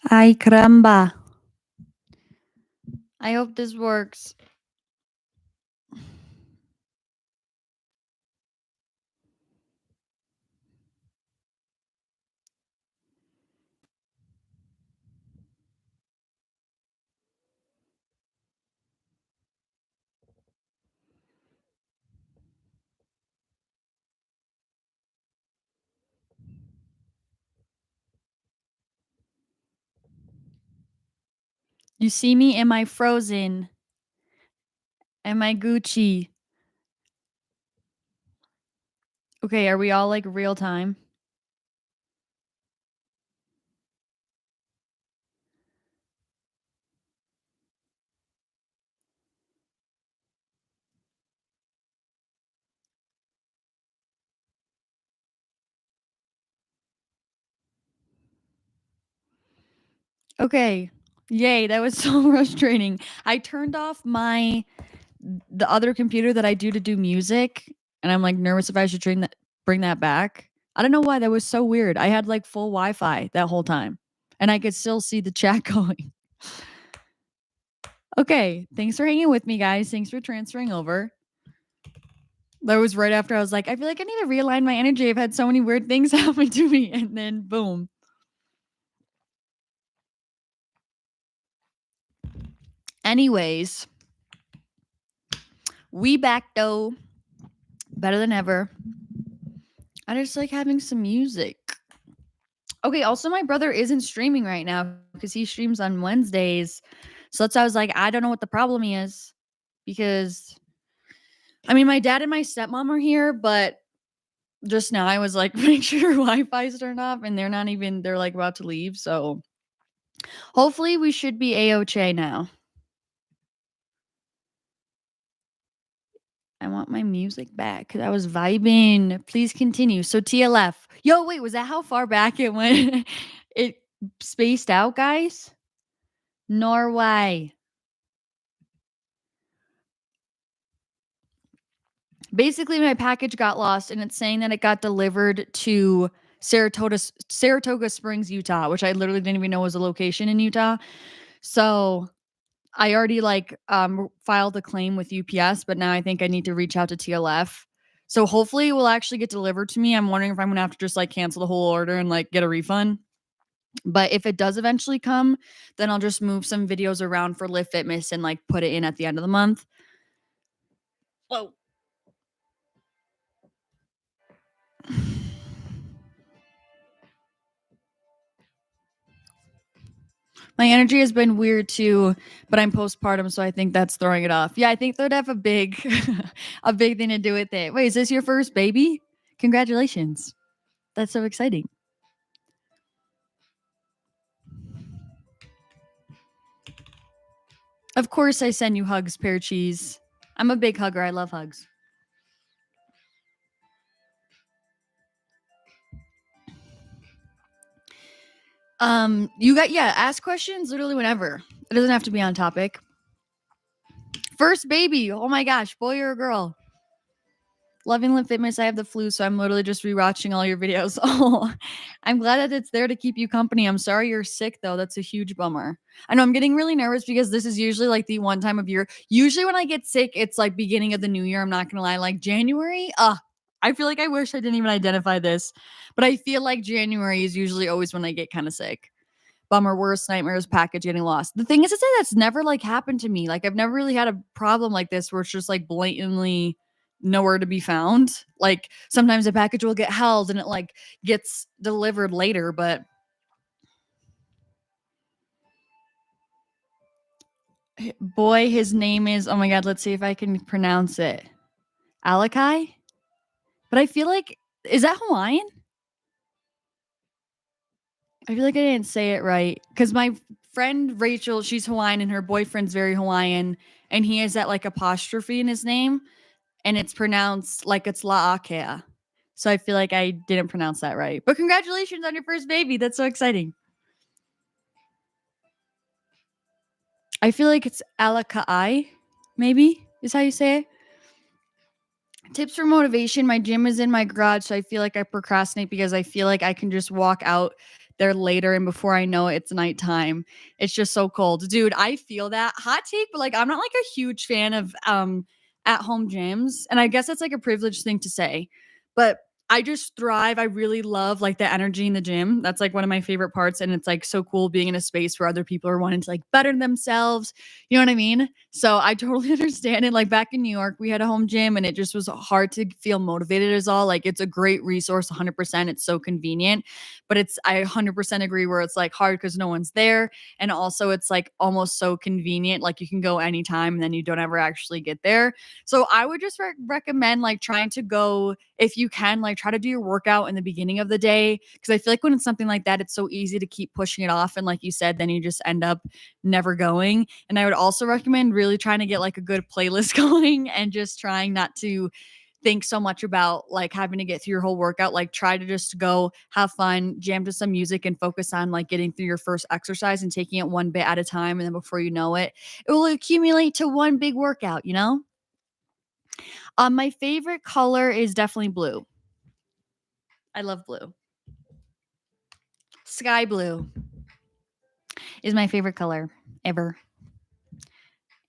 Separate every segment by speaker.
Speaker 1: Ay, caramba. I hope this works. You see me? Am I frozen? Am I Gucci? Okay, are we all like real time? Okay. Yay, that was so frustrating. I turned off the other computer that I do to do music, and I'm like nervous if I should bring that back. I don't know why that was so weird. I had like full Wi-Fi that whole time, and I could still see the chat going. Okay, thanks for hanging with me, guys. Thanks for transferring over. That was right after I was like, I feel like I need to realign my energy. I've had so many weird things happen to me, and then boom. Anyways, we back though. Better than ever. I just like having some music. Okay, also my brother isn't streaming right now because he streams on Wednesdays. So that's why I was like, I don't know what the problem is. Because I mean my dad and my stepmom are here, but just now I was like, make sure Wi-Fi's turned off and they're like about to leave. So hopefully we should be A-OK now. I want my music back because I was vibing. Please continue. So TLF. Yo, wait, was that how far back it went? It spaced out, guys? Norway. Basically, my package got lost and it's saying that it got delivered to Saratoga Springs, Utah, which I literally didn't even know was a location in Utah. So I already filed a claim with UPS, but now I think I need to reach out to TLF. So hopefully it will actually get delivered to me. I'm wondering if I'm gonna have to just like cancel the whole order and like get a refund. But if it does eventually come, then I'll just move some videos around for Live Fitness and like put it in at the end of the month. Whoa. My energy has been weird too, but I'm postpartum, so I think that's throwing it off. Yeah, I think that'd have a big a big thing to do with it. Wait, is this your first baby? Congratulations. That's so exciting. Of course I send you hugs, pear cheese. I'm a big hugger. I love hugs. Ask questions literally whenever. It doesn't have to be on topic. First baby. Oh my gosh, boy or girl? Loving Live Fitness. I have the flu, so I'm literally just rewatching all your videos. Oh, I'm glad that it's there to keep you company. I'm sorry you're sick though. That's a huge bummer. I know I'm getting really nervous because this is usually like the one time of year. Usually when I get sick, it's like beginning of the new year. I'm not gonna lie, like January. I feel like I wish I didn't even identify this, but I feel like January is usually always when I get kind of sick. Bummer, worst nightmares, package getting lost. The thing is to say that's never like happened to me. Like I've never really had a problem like this where it's just like blatantly nowhere to be found. Like sometimes a package will get held and it like gets delivered later, but boy, his name is, oh my god, let's see if I can pronounce it. Alakai? But I feel like, is that Hawaiian? I feel like I didn't say it right because my friend Rachel, she's Hawaiian and her boyfriend's very Hawaiian, and he has that like apostrophe in his name, and it's pronounced like it's La'akea. So I feel like I didn't pronounce that right. But congratulations on your first baby. That's so exciting. I feel like it's Alakai, maybe is how you say it. Tips for motivation. My gym is in my garage, so I feel like I procrastinate because I feel like I can just walk out there later, and before I know it, it's nighttime. It's just so cold. Dude, I feel that. Hot take, but like I'm not like a huge fan of at home gyms. And I guess that's like a privileged thing to say. But I just thrive. I really love like the energy in the gym. That's like one of my favorite parts. And it's like so cool being in a space where other people are wanting to like better themselves. You know what I mean? So I totally understand it. Like back in New York, we had a home gym and it just was hard to feel motivated as all. Like it's a great resource, 100%. It's so convenient. But I 100% agree where it's like hard because no one's there. And also it's like almost so convenient. Like you can go anytime and then you don't ever actually get there. So I would just recommend like trying to go, if you can, like try to do your workout in the beginning of the day. Cause I feel like when it's something like that, it's so easy to keep pushing it off. And like you said, then you just end up never going. And I would also recommend really trying to get like a good playlist going and just trying not to think so much about like having to get through your whole workout. Like try to just go have fun, jam to some music and focus on like getting through your first exercise and taking it one bit at a time. And then before you know it, it will accumulate to one big workout, you know? My favorite color is definitely blue. I love blue. Sky blue is my favorite color ever.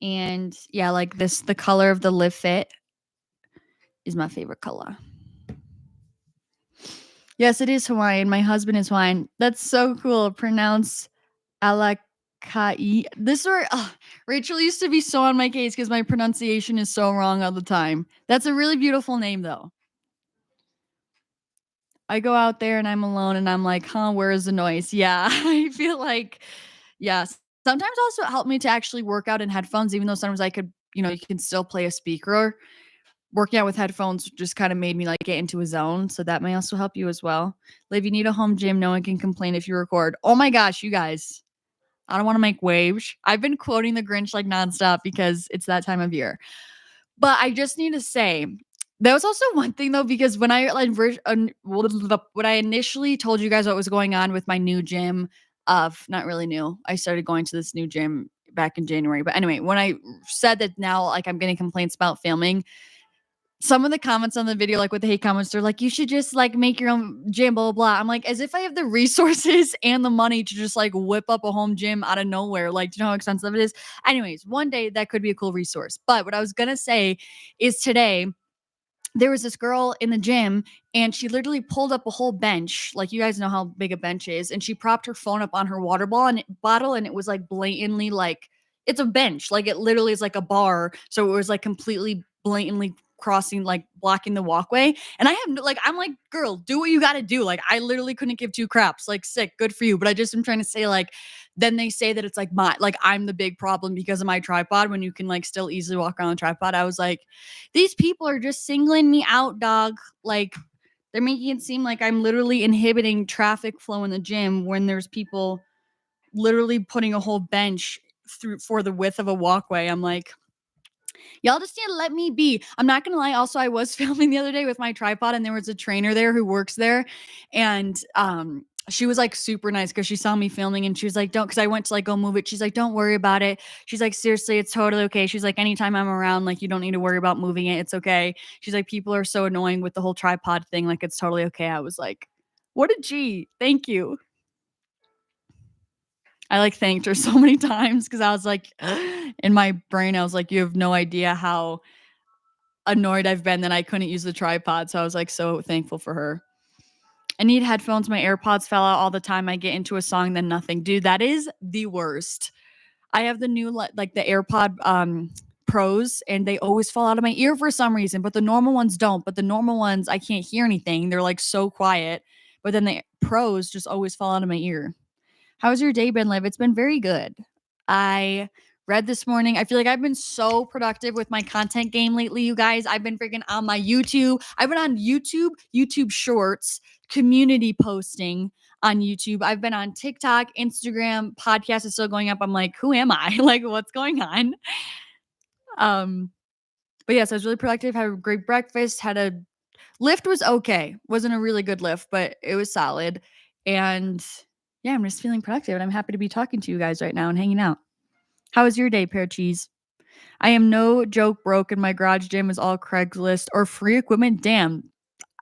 Speaker 1: And yeah, like this, the color of the Live Fit is my favorite color. Yes, it is Hawaiian. My husband is Hawaiian. That's so cool. Pronounce Alakai. Rachel used to be so on my case because my pronunciation is so wrong all the time. That's a really beautiful name, though. I go out there and I'm alone and I'm like, where is the noise? Yeah, I feel like, yes. Sometimes also it helped me to actually work out in headphones, even though sometimes I could, you can still play a speaker. Working out with headphones just kind of made me like get into a zone. So that may also help you as well. Liv, you need a home gym. No one can complain if you record. Oh my gosh, you guys. I don't want to make waves. I've been quoting the Grinch like nonstop because it's that time of year. But I just need to say, that was also one thing though, because when I initially told you guys what was going on with my new gym, not really new. I started going to this new gym back in January. But anyway, when I said that now like I'm getting complaints about filming, some of the comments on the video, like with the hate comments, they're like, you should just like make your own gym, blah, blah, blah. I'm like, as if I have the resources and the money to just like whip up a home gym out of nowhere. Like, do you know how expensive it is? Anyways, one day that could be a cool resource. But what I was going to say is today, there was this girl in the gym and she literally pulled up a whole bench. Like you guys know how big a bench is. And she propped her phone up on her water bottle and it was like blatantly like, it's a bench. Like it literally is like a bar. So it was like completely blatantly crossing, like blocking the walkway. And I'm like, girl, do what you got to do. Like I literally couldn't give two craps. Like sick, good for you. But I just am trying to say like, then they say that it's like I'm the big problem because of my tripod when you can like still easily walk around the tripod. I was like, these people are just singling me out, dog. Like they're making it seem like I'm literally inhibiting traffic flow in the gym when there's people literally putting a whole bench through for the width of a walkway. I'm like, y'all just need to let me be. I'm not gonna lie. Also, I was filming the other day with my tripod, and there was a trainer there who works there, and she was like super nice because she saw me filming, and she was like, "Don't," because I went to like go move it. She's like, "Don't worry about it." She's like, "Seriously, it's totally okay." She's like, "Anytime I'm around, like you don't need to worry about moving it. It's okay." She's like, "People are so annoying with the whole tripod thing. Like it's totally okay." I was like, "What a G! Thank you." I like thanked her so many times because I was like, in my brain, I was like, you have no idea how annoyed I've been that I couldn't use the tripod. So I was like so thankful for her. I need headphones. My AirPods fell out all the time. I get into a song, then nothing. Dude, that is the worst. I have the new like the AirPod Pros, and they always fall out of my ear for some reason, but the normal ones don't. But the normal ones, I can't hear anything. They're like so quiet. But then the Pros just always fall out of my ear. How's your day been, Liv? It's been very good. I read this morning. I feel like I've been so productive with my content game lately, you guys. I've been freaking on my YouTube. I've been on YouTube Shorts, community posting on YouTube. I've been on TikTok, Instagram, podcast is still going up. I'm like, who am I? Like, what's going on? But yes, I was really productive. Had a great breakfast. Had a lift was okay. Wasn't a really good lift, but it was solid. And yeah, I'm just feeling productive and I'm happy to be talking to you guys right now and hanging out. How was your day, Pear Cheese? I am no joke broke and my garage gym is all Craigslist or free equipment. Damn.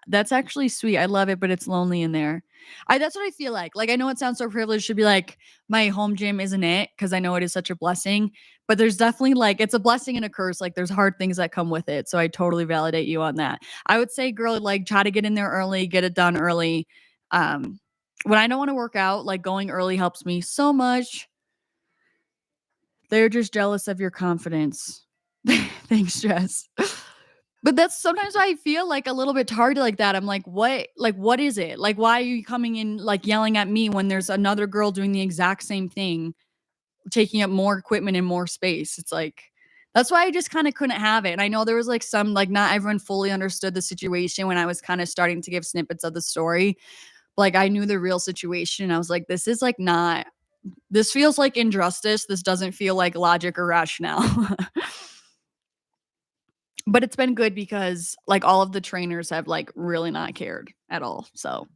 Speaker 1: That's actually sweet. I love it, but it's lonely in there. That's what I feel like. Like, I know it sounds so privileged to be like, my home gym isn't it, because I know it is such a blessing, but there's definitely like, it's a blessing and a curse. Like, there's hard things that come with it. So I totally validate you on that. I would say, girl, like, try to get in there early, get it done early. When I don't want to work out, like, going early helps me so much. They're just jealous of your confidence. Thanks, Jess. But that's sometimes why I feel like a little bit tardy like that. I'm like, what is it? Like, why are you coming in like yelling at me when there's another girl doing the exact same thing, taking up more equipment and more space? It's like, that's why I just kind of couldn't have it. And I know there was like some, like, not everyone fully understood the situation when I was kind of starting to give snippets of the story. Like, I knew the real situation. I was like, this is like not, this feels like injustice. This doesn't feel like logic or rationale. But it's been good because like all of the trainers have like really not cared at all. So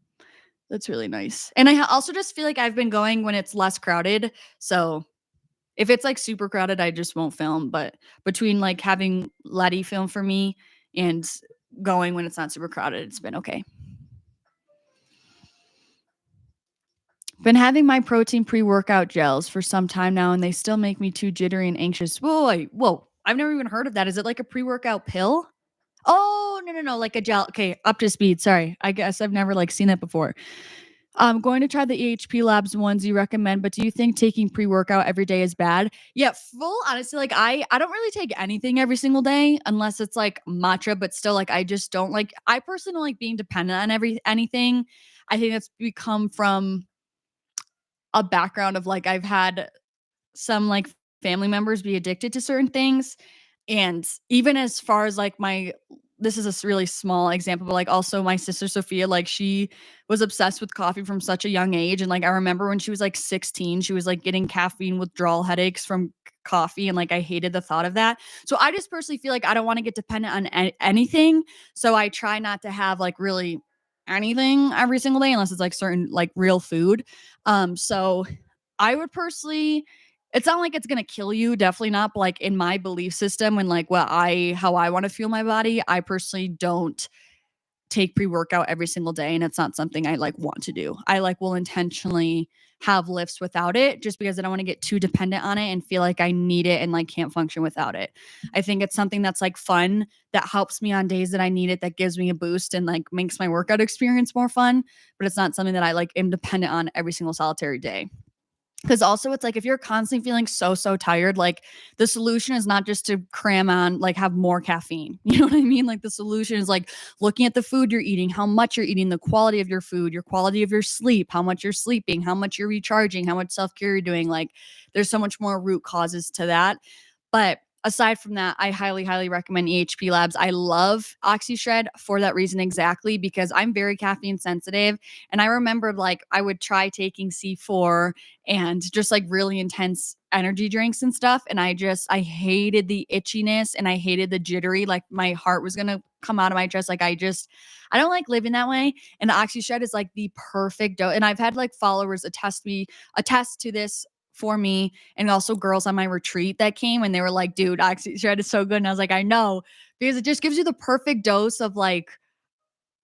Speaker 1: that's really nice. And I also just feel like I've been going when it's less crowded. So if it's like super crowded, I just won't film. But between like having Letty film for me and going when it's not super crowded, it's been okay. Been having my protein pre-workout gels for some time now, and they still make me too jittery and anxious. Whoa. I've never even heard of that. Is it like a pre-workout pill? Oh, no, like a gel. Okay, up to speed. Sorry. I guess I've never like seen that before. I'm going to try the EHPLABS ones you recommend, but do you think taking pre-workout every day is bad? Yeah, full honestly, like I don't really take anything every single day unless it's like matcha, but still like I just don't like, I personally don't like being dependent on anything. I think that's become from a background of like I've had some like family members be addicted to certain things. And even as far as like this is a really small example, but like also my sister Sophia, like she was obsessed with coffee from such a young age. And like I remember when she was like 16, she was like getting caffeine withdrawal headaches from coffee. And like I hated the thought of that. So I just personally feel like I don't want to get dependent on anything. So I try not to have like really anything every single day unless it's like certain like real food. So I would personally, it's not like it's gonna kill you, definitely not, but, like, in my belief system and, like, how I wanna feel my body, I personally don't take pre-workout every single day, and it's not something I, like, want to do. I, like, will intentionally have lifts without it just because I don't wanna get too dependent on it and feel like I need it and, like, can't function without it. I think it's something that's, like, fun, that helps me on days that I need it, that gives me a boost and, like, makes my workout experience more fun, but it's not something that I, like, am dependent on every single solitary day. Because also it's like if you're constantly feeling so tired, like the solution is not just to cram on, like have more caffeine. You know what I mean? Like the solution is like looking at the food you're eating, how much you're eating, the quality of your food, your quality of your sleep, how much you're sleeping, how much you're recharging, how much self-care you're doing. Like there's so much more root causes to that. But aside from that, I highly recommend EHPLABS. I love OxyShred for that reason exactly because I'm very caffeine sensitive. And I remembered like I would try taking C4 and just like really intense energy drinks and stuff. And I hated the itchiness and I hated the jittery. Like my heart was going to come out of my chest. Like I don't like living that way. And the OxyShred is like the perfect dose. And I've had like followers attest to this for me, and also girls on my retreat that came and they were like, dude, OxyShred is so good. And I was like, I know, because it just gives you the perfect dose of like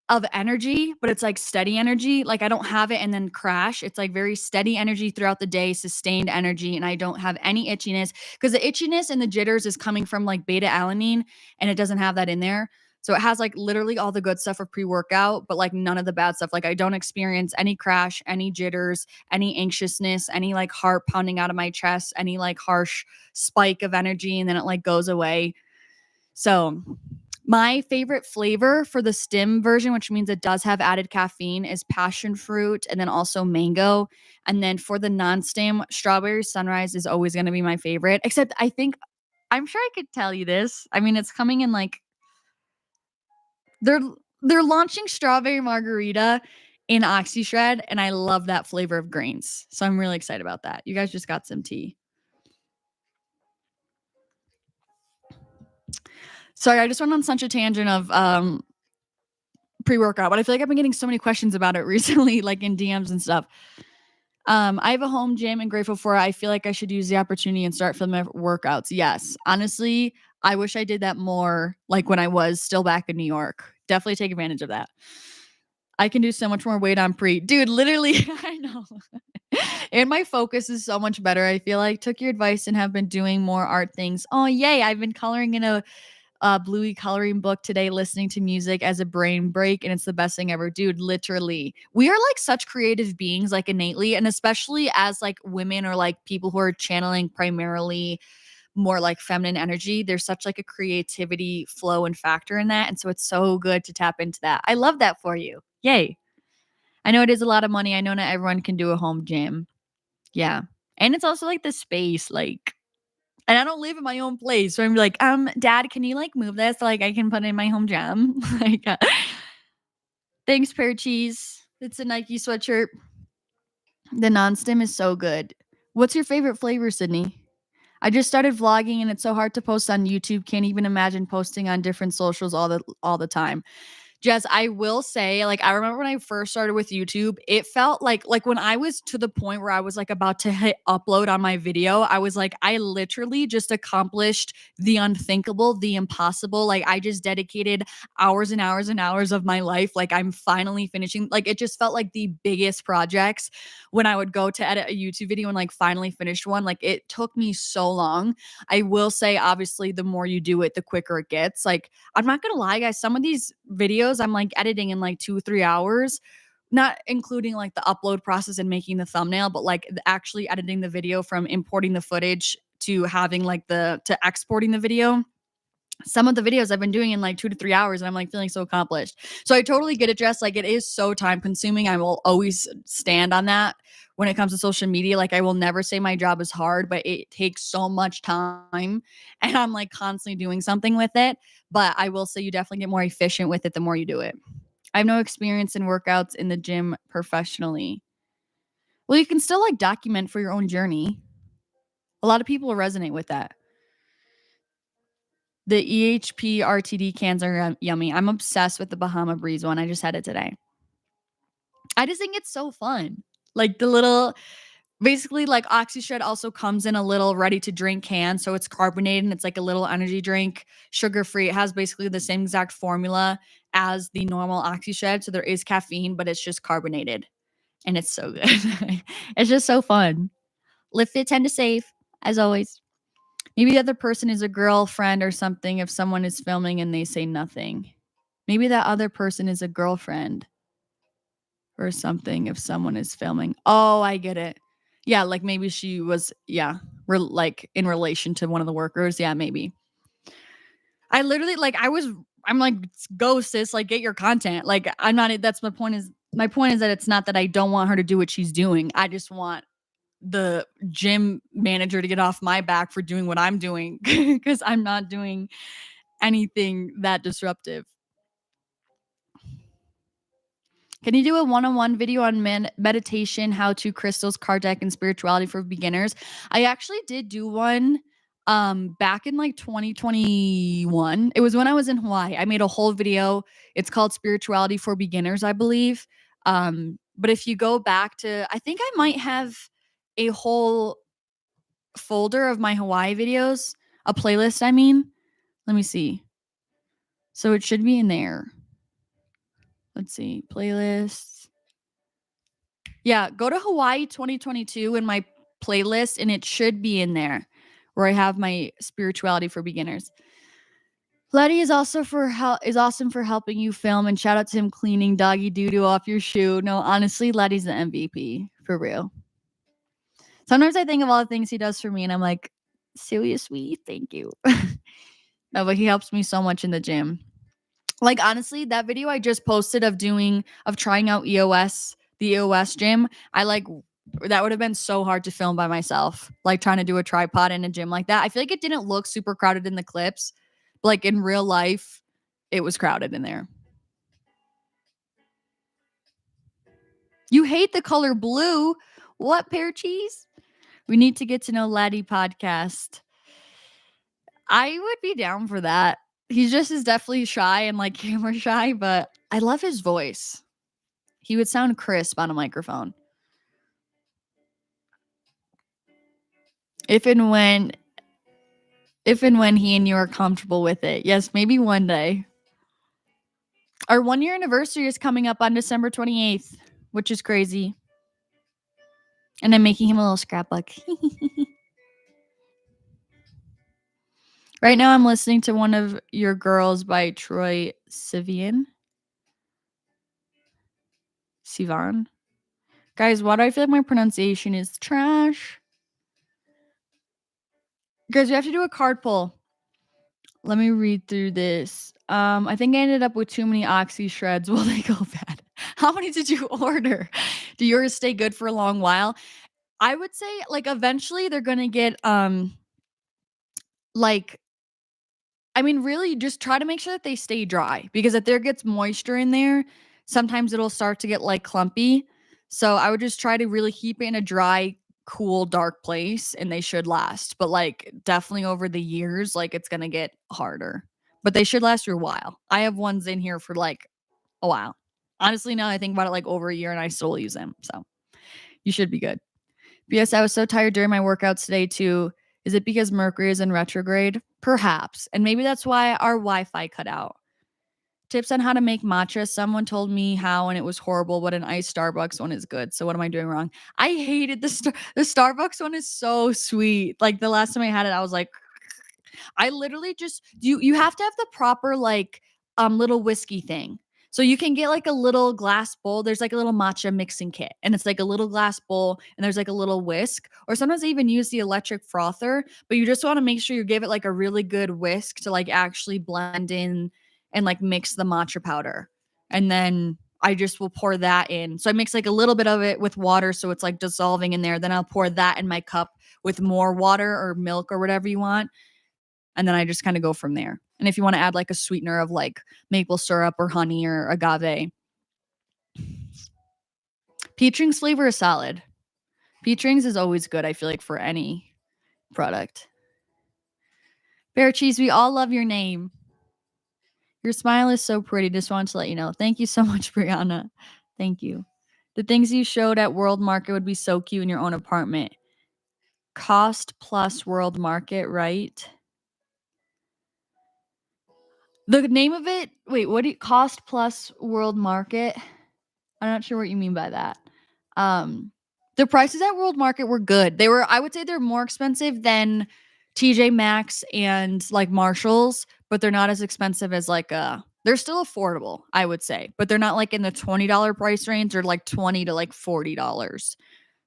Speaker 1: of energy, but it's like steady energy. Like I don't have it and then crash. It's like very steady energy throughout the day, sustained energy, and I don't have any itchiness because the itchiness and the jitters is coming from like beta alanine and it doesn't have that in there. So it has like literally all the good stuff of pre-workout, but like none of the bad stuff. Like I don't experience any crash, any jitters, any anxiousness, any like heart pounding out of my chest, any like harsh spike of energy, and then it like goes away. So my favorite flavor for the stim version, which means it does have added caffeine, is passion fruit and then also mango. And then for the non-stim, strawberry sunrise is always going to be my favorite. Except I'm sure I could tell you this. I mean, it's coming in like they're launching strawberry margarita in OxyShred, and I love that flavor of grains. So I'm really excited about that. You guys just got some tea. Sorry, I just went on such a tangent of pre-workout, but I feel like I've been getting so many questions about it recently, like in DMs and stuff. I have a home gym and grateful for it. I feel like I should use the opportunity and start filming workouts. Yes. Honestly, I wish I did that more like when I was still back in New York. Definitely take advantage of that. I can do so much more weight on pre. Dude, literally, I know. And my focus is so much better. I feel like took your advice and have been doing more art things. Oh, yay. I've been coloring in a bluey coloring book today, listening to music as a brain break, and it's the best thing ever. Dude, literally. We are like such creative beings, like innately, and especially as like women or like people who are channeling primarily more like feminine energy. There's such like a creativity flow and factor in that. And so it's so good to tap into that. I love that for you. Yay. I know it is a lot of money. I know not everyone can do a home gym. Yeah. And it's also like the space, like, and I don't live in my own place. So I'm like, Dad, can you like move this so like I can put it in my home gym? Like, thanks, Pear Cheese. It's a Nike sweatshirt. The non-stim is so good. What's your favorite flavor, Sydney? I just started vlogging and it's so hard to post on YouTube. Can't even imagine posting on different socials all the time. Jess, I will say, like, I remember when I first started with YouTube, it felt like when I was to the point where I was like about to hit upload on my video, I was like, I literally just accomplished the unthinkable, the impossible. Like, I just dedicated hours and hours and hours of my life. Like, I'm finally finishing. Like, it just felt like the biggest projects when I would go to edit a YouTube video and like finally finish one. Like, it took me so long. I will say, obviously, the more you do it, the quicker it gets. Like, I'm not gonna lie, guys, some of these videos I'm like editing in like 2-3 hours, not including like the upload process and making the thumbnail, but like actually editing the video from importing the footage to having like to exporting the video. Some of the videos I've been doing in like 2 to 3 hours and I'm like feeling so accomplished. So I totally get it, Jess. Like, it is so time consuming. I will always stand on that when it comes to social media. Like, I will never say my job is hard, but it takes so much time and I'm like constantly doing something with it. But I will say you definitely get more efficient with it the more you do it. I have no experience in workouts in the gym professionally. Well, you can still like document for your own journey. A lot of people will resonate with that. The EHP RTD cans are yummy. I'm obsessed with the Bahama Breeze one. I just had it today. I just think it's so fun. Like the little, basically like OxyShred also comes in a little ready to drink can. So it's carbonated and it's like a little energy drink, sugar free. It has basically the same exact formula as the normal OxyShred. So there is caffeine, but it's just carbonated. And it's so good. It's just so fun. Live Fit, Tend to Save, as always. Maybe the other person is a girlfriend or something if someone is filming and they say nothing. Maybe that other person is a girlfriend or something if someone is filming. Oh, I get it. Yeah, like maybe she was, like in relation to one of the workers. Yeah, maybe. I literally, like, I'm like, go sis, like, get your content. Like, I'm not, that's my point is that it's not that I don't want her to do what she's doing. I just want the gym manager to get off my back for doing what I'm doing because I'm not doing anything that disruptive. Can you do a one-on-one video on meditation, how to, crystals, card deck, and spirituality for beginners? I actually did do one back in like 2021. It was when I was in Hawaii. I made a whole video. It's called Spirituality for Beginners, I believe. But if you go back to, I think I might have a whole folder of my Hawaii videos, a playlist, I mean. Let me see. So it should be in there. Let's see. Playlists. Yeah, go to Hawaii 2022 in my playlist and it should be in there where I have my spirituality for beginners. Letty is also is awesome for helping you film, and shout out to him cleaning doggy doo-doo off your shoe. No, honestly, Letty's the MVP for real. Sometimes I think of all the things he does for me and I'm like, seriously, thank you. No, but he helps me so much in the gym. Like, honestly, that video I just posted of trying out the EOS gym, that would have been so hard to film by myself. Like trying to do a tripod in a gym like that. I feel like it didn't look super crowded in the clips, but like in real life, it was crowded in there. You hate the color blue? What, Pear Cheese? We need to get to know Laddie podcast. I would be down for that. He's just is definitely shy and like camera shy, but I love his voice. He would sound crisp on a microphone. If and when he and you are comfortable with it. Yes, maybe one day. Our 1-year anniversary is coming up on December 28th, which is crazy. And I'm making him a little scrapbook. Right now, I'm listening to One of Your Girls by Troye Sivan. Guys, why do I feel like my pronunciation is trash? Guys, we have to do a card pull. Let me read through this. I think I ended up with too many Oxy shreds. Will they go bad? How many did you order? Do yours stay good for a long while? I would say, like, eventually they're gonna get, like, I mean, really just try to make sure that they stay dry, because if there gets moisture in there, sometimes it'll start to get, like, clumpy. So I would just try to really keep it in a dry, cool, dark place, and they should last. But, like, definitely over the years, like, it's gonna get harder. But they should last you a while. I have ones in here for, like, a while. Honestly, now I think about it, like, over a year, and I still use them, so you should be good. Yes, I was so tired during my workouts today too. Is it because Mercury is in retrograde? Perhaps. And maybe that's why our Wi-Fi cut out. Tips on how to make matcha. Someone told me how and it was horrible, but an iced Starbucks one is good. So what am I doing wrong? I hated the Starbucks one is so sweet. Like the last time I had it, I was like, I literally just you have to have the proper like little whiskey thing. So you can get like a little glass bowl. There's like a little matcha mixing kit, and it's like a little glass bowl, and there's like a little whisk. Or sometimes I even use the electric frother, but you just want to make sure you give it like a really good whisk to like actually blend in and like mix the matcha powder. And then I just will pour that in. So I mix like a little bit of it with water so it's like dissolving in there. Then I'll pour that in my cup with more water or milk or whatever you want, and then I just kind of go from there. And if you want to add like a sweetener of like maple syrup or honey or agave. Peach rings flavor is solid. Peach rings is always good, I feel like, for any product. Bear Cheese, we all love your name. Your smile is so pretty. Just wanted to let you know. Thank you so much, Brianna. Thank you. The things you showed at World Market would be so cute in your own apartment. Cost plus World Market, right? The name of it, wait, what do you, cost plus World Market? I'm not sure what you mean by that. The prices at World Market were good. They were, I would say they're more expensive than TJ Maxx and like Marshalls, but they're not as expensive as like they're still affordable, I would say, but they're not like in the $20 price range or like $20 to like $40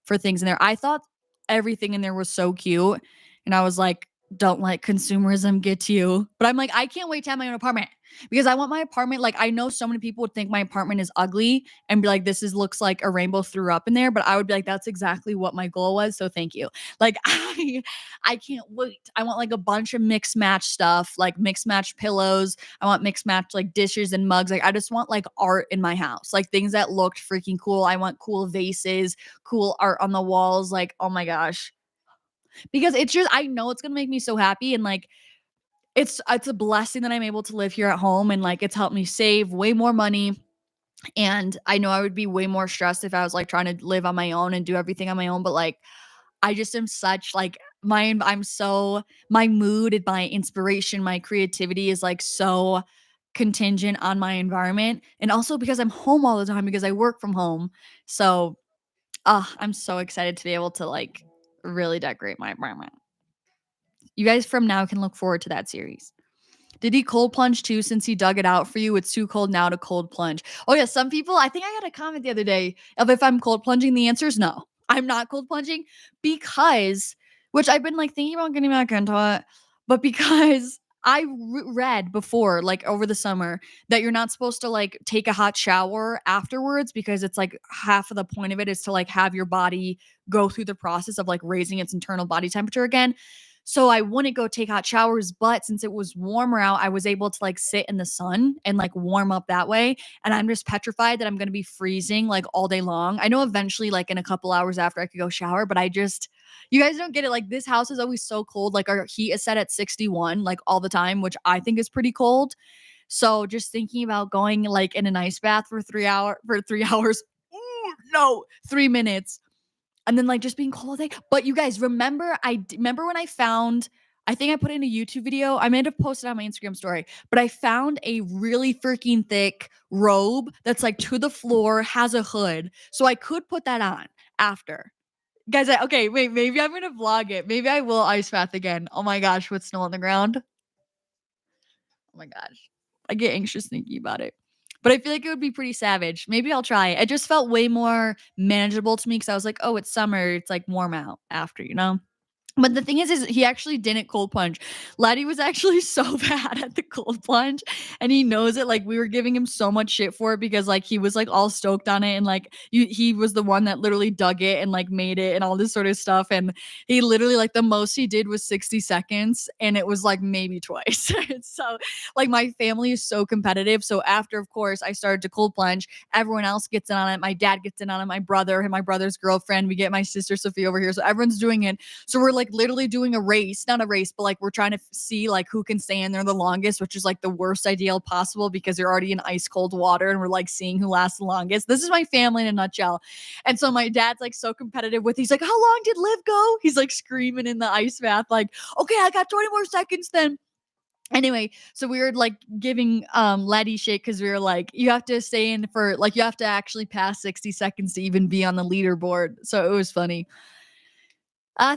Speaker 1: for things in there. I thought everything in there was so cute, and I was like, don't let consumerism get to you. But I'm like, I can't wait to have my own apartment, because I want my apartment. Like, I know so many people would think my apartment is ugly and be like, this is looks like a rainbow threw up in there. But I would be like, that's exactly what my goal was. So thank you. Like, I can't wait. I want like a bunch of mix match stuff, like mix match pillows. I want mix match like dishes and mugs. Like, I just want like art in my house, like things that looked freaking cool. I want cool vases, cool art on the walls. Like, oh my gosh. Because it's just, I know it's gonna make me so happy, and like it's a blessing that I'm able to live here at home, and like it's helped me save way more money. And I know I would be way more stressed if I was like trying to live on my own and do everything on my own. But like I just am such like I'm so, my mood and my inspiration, my creativity is like so contingent on my environment. And also because I'm home all the time because I work from home. So I'm so excited to be able to like really decorate my apartment. You guys from now can look forward to that series. Did he cold plunge too since he dug it out for you? It's too cold now to cold plunge. Oh, yeah. Some people, I think I got a comment the other day of if I'm cold plunging. The answer is no. I'm not cold plunging because, which I've been like thinking about getting back into it, but because I read before, like over the summer, that you're not supposed to like take a hot shower afterwards, because it's like half of the point of it is to like have your body go through the process of like raising its internal body temperature again. So I wouldn't go take hot showers, but since it was warmer out, I was able to like sit in the sun and like warm up that way. And I'm just petrified that I'm going to be freezing like all day long. I know eventually, like in a couple hours after, I could go shower, but I just, you guys don't get it. Like this house is always so cold. Like our heat is set at 61 like all the time, which I think is pretty cold. So just thinking about going like in an ice bath for 3 hours. Ooh, no, 3 minutes. And then like just being cold all day. But you guys remember, remember when I found I think I put in a YouTube video. I may have posted on my Instagram story, but I found a really freaking thick robe that's like to the floor, has a hood. So I could put that on after. Guys, okay, wait, maybe I'm gonna vlog it. Maybe I will ice bath again. Oh my gosh, with snow on the ground. Oh my gosh. I get anxious thinking about it. But I feel like it would be pretty savage. Maybe I'll try it. It just felt way more manageable to me because I was like, oh, it's summer. It's like warm out after, you know? But the thing is he actually didn't cold plunge. Laddie was actually so bad at the cold plunge, and he knows it. Like, we were giving him so much shit for it because like he was like all stoked on it, and like he was the one that literally dug it and like made it and all this sort of stuff. And he literally, like, the most he did was 60 seconds, and it was like maybe twice. So like my family is so competitive. So after, of course, I started to cold plunge, everyone else gets in on it. My dad gets in on it, my brother and my brother's girlfriend. We get my sister Sophie over here. So everyone's doing it. So we're like literally doing a race, not a race, but like we're trying to see like who can stay in there the longest, which is like the worst ideal possible because you're already in ice cold water and we're like seeing who lasts the longest. This is my family in a nutshell. And so my dad's like so competitive with, he's like, how long did Liv go? He's like screaming in the ice bath, like, okay, I got 20 more seconds then. Anyway, so we were like giving Laddie shit because we were like, you have to stay in for like, you have to actually pass 60 seconds to even be on the leaderboard. So it was funny.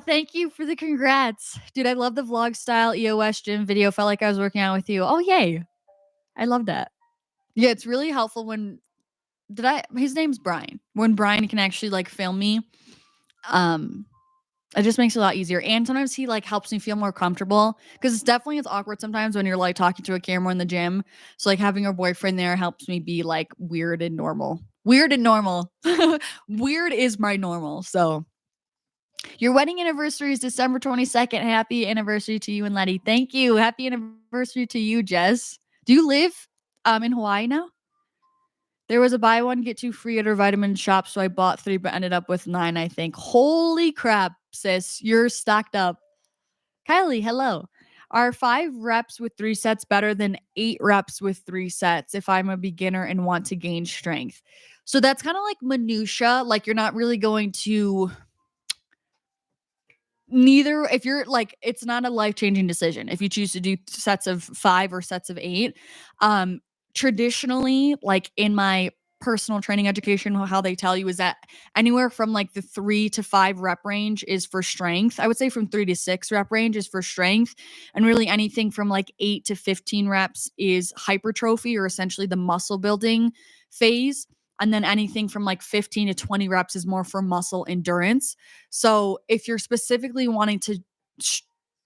Speaker 1: Thank you for the congrats. Dude, I love the vlog style EOS gym video. Felt like I was working out with you. Oh, yay. I love that. Yeah, it's really helpful when his name's Brian. When Brian can actually like film me. It just makes it a lot easier. And sometimes he like helps me feel more comfortable because it's awkward sometimes when you're like talking to a camera in the gym. So like having a boyfriend there helps me be like weird and normal. Weird and normal. Weird is my normal. So your wedding anniversary is December 22nd. Happy anniversary to you and Letty. Thank you. Happy anniversary to you, Jess. Do you live in Hawaii now? There was a buy one, get two free at our vitamin shop, so I bought 3 but ended up with 9, I think. Holy crap, sis. You're stocked up. Kylie, hello. Are 5 reps with 3 sets better than 8 reps with 3 sets if I'm a beginner and want to gain strength? So that's kind of like minutia. Like you're not really going to if you're like, it's not a life-changing decision if you choose to do sets of 5 or sets of 8. Traditionally, like in my personal training education, how they tell you is that anywhere from like the 3 to 5 rep range is for strength. I would say from 3 to 6 rep range is for strength, and really anything from like 8 to 15 reps is hypertrophy, or essentially the muscle building phase. And then anything from like 15 to 20 reps is more for muscle endurance. So if you're specifically wanting to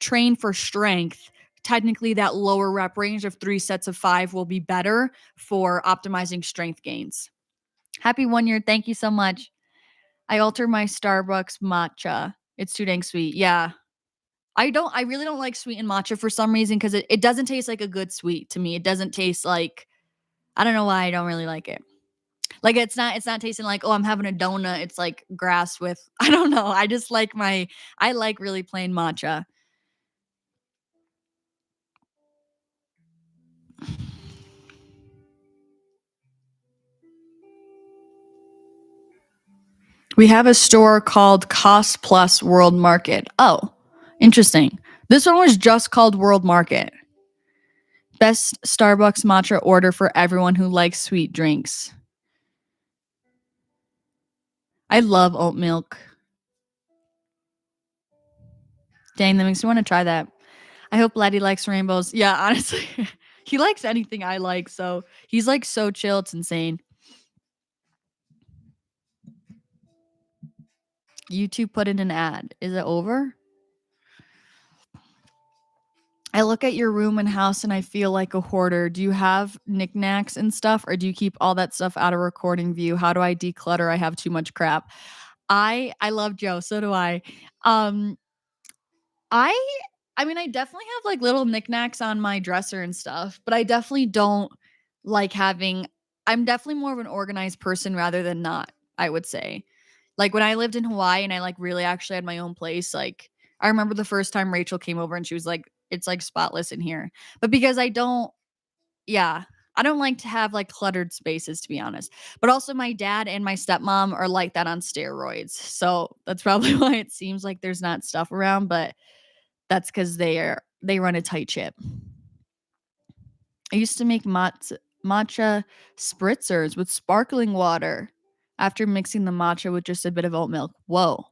Speaker 1: train for strength, technically that lower rep range of 3 sets of 5 will be better for optimizing strength gains. Happy 1 year. Thank you so much. I alter my Starbucks matcha. It's too dang sweet. Yeah. I really don't like sweetened matcha for some reason because it doesn't taste like a good sweet to me. It doesn't taste like, I don't know why I don't really like it. Like it's not tasting like, oh, I'm having a donut. It's like grass with, I don't know. I just like I like really plain matcha. We have a store called Cost Plus World Market. Oh, interesting. This one was just called World Market. Best Starbucks matcha order for everyone who likes sweet drinks. I love oat milk. Dang, that makes me want to try that. I hope Laddie likes rainbows. Yeah, honestly, he likes anything I like. So he's like so chill. It's insane. YouTube put in an ad. Is it over? I look at your room and house and I feel like a hoarder. Do you have knickknacks and stuff, or do you keep all that stuff out of recording view? How do I declutter? I have too much crap. I love Joe. So do I. I mean, I definitely have like little knickknacks on my dresser and stuff, but I definitely don't like having. I'm definitely more of an organized person rather than not, I would say. Like when I lived in Hawaii and I like really actually had my own place, like I remember the first time Rachel came over and she was like, it's like spotless in here. But because yeah, I don't like to have like cluttered spaces, to be honest. But also my dad and my stepmom are like that on steroids. So that's probably why it seems like there's not stuff around. But that's because they run a tight ship. I used to make matcha spritzers with sparkling water after mixing the matcha with just a bit of oat milk. Whoa,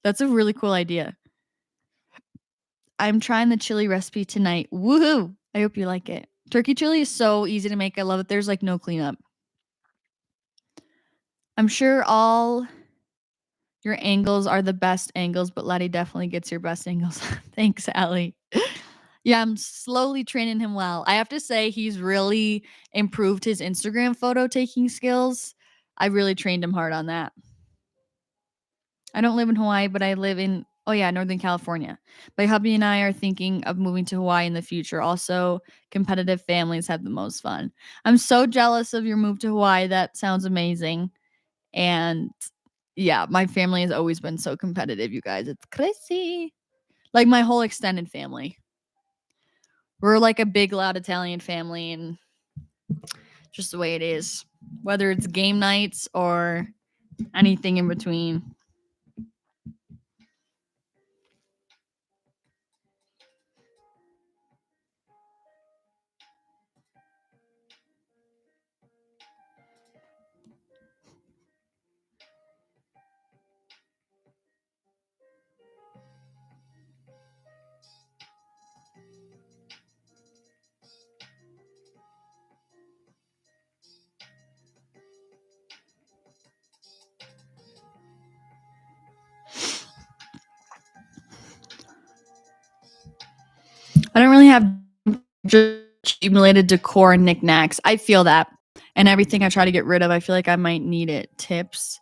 Speaker 1: that's a really cool idea. I'm trying the chili recipe tonight. Woohoo! I hope you like it. Turkey chili is so easy to make. I love it. There's like no cleanup. I'm sure all your angles are the best angles, but Laddie definitely gets your best angles. Thanks, Allie. Yeah, I'm slowly training him well. I have to say, he's really improved his Instagram photo taking skills. I really trained him hard on that. I don't live in Hawaii, but I live in, Northern California. My hubby and I are thinking of moving to Hawaii in the future. Also, competitive families have the most fun. I'm so jealous of your move to Hawaii. That sounds amazing. And yeah, my family has always been so competitive, you guys. It's crazy. Like my whole extended family. We're like a big, loud Italian family, and just the way it is. Whether it's game nights or anything in between. I don't really have just accumulated decor and knickknacks. I feel that. And everything I try to get rid of, I feel like I might need it. Tips.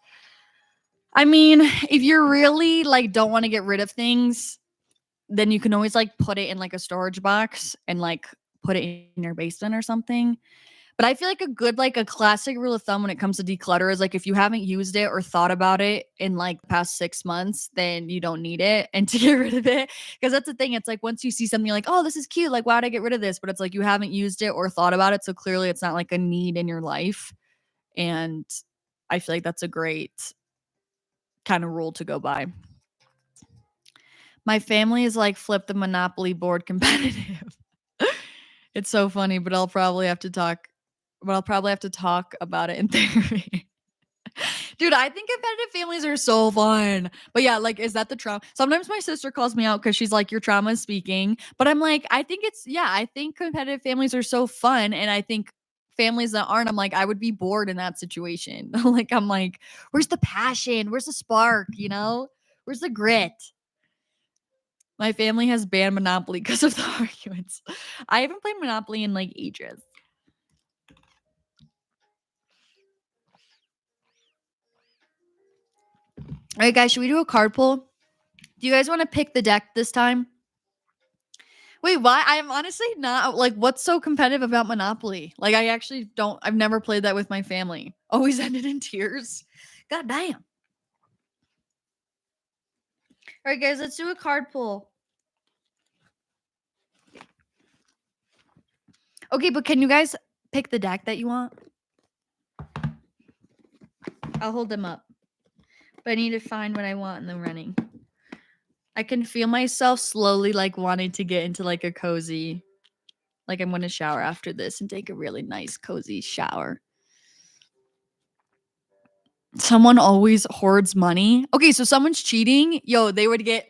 Speaker 1: I mean, if you're really like don't want to get rid of things, then you can always like put it in like a storage box and like put it in your basement or something. But I feel like a classic rule of thumb when it comes to declutter is like if you haven't used it or thought about it in like the past 6 months, then you don't need it. And to get rid of it, because that's the thing. It's like once you see something, you're like, oh, this is cute. Like, why would I get rid of this? But it's like you haven't used it or thought about it. So clearly it's not like a need in your life. And I feel like that's a great kind of rule to go by. My family is like flip the Monopoly board competitive. It's so funny, but I'll probably have to talk about it in therapy. Dude, I think competitive families are so fun. But yeah, like, is that the trauma? Sometimes my sister calls me out because she's like, your trauma is speaking. But I'm like, I think competitive families are so fun. And I think families that aren't, I'm like, I would be bored in that situation. I'm like, where's the passion? Where's the spark? Where's the grit? My family has banned Monopoly because of the arguments. I haven't played Monopoly in like ages. All right, guys, should we do a card pull? Do you guys want to pick the deck this time? Wait, why? I'm honestly not like, what's so competitive about Monopoly? Like, I actually don't, I've never played that with my family. Always ended in tears. God damn. All right, guys, let's do a card pull. Okay, but can you guys pick the deck that you want? I'll hold them up. But I need to find what I want in the running. I can feel myself slowly like wanting to get into like a cozy, like I'm going to shower after this and take a really nice cozy shower. Someone always hoards money. Okay, so someone's cheating. Yo, they would get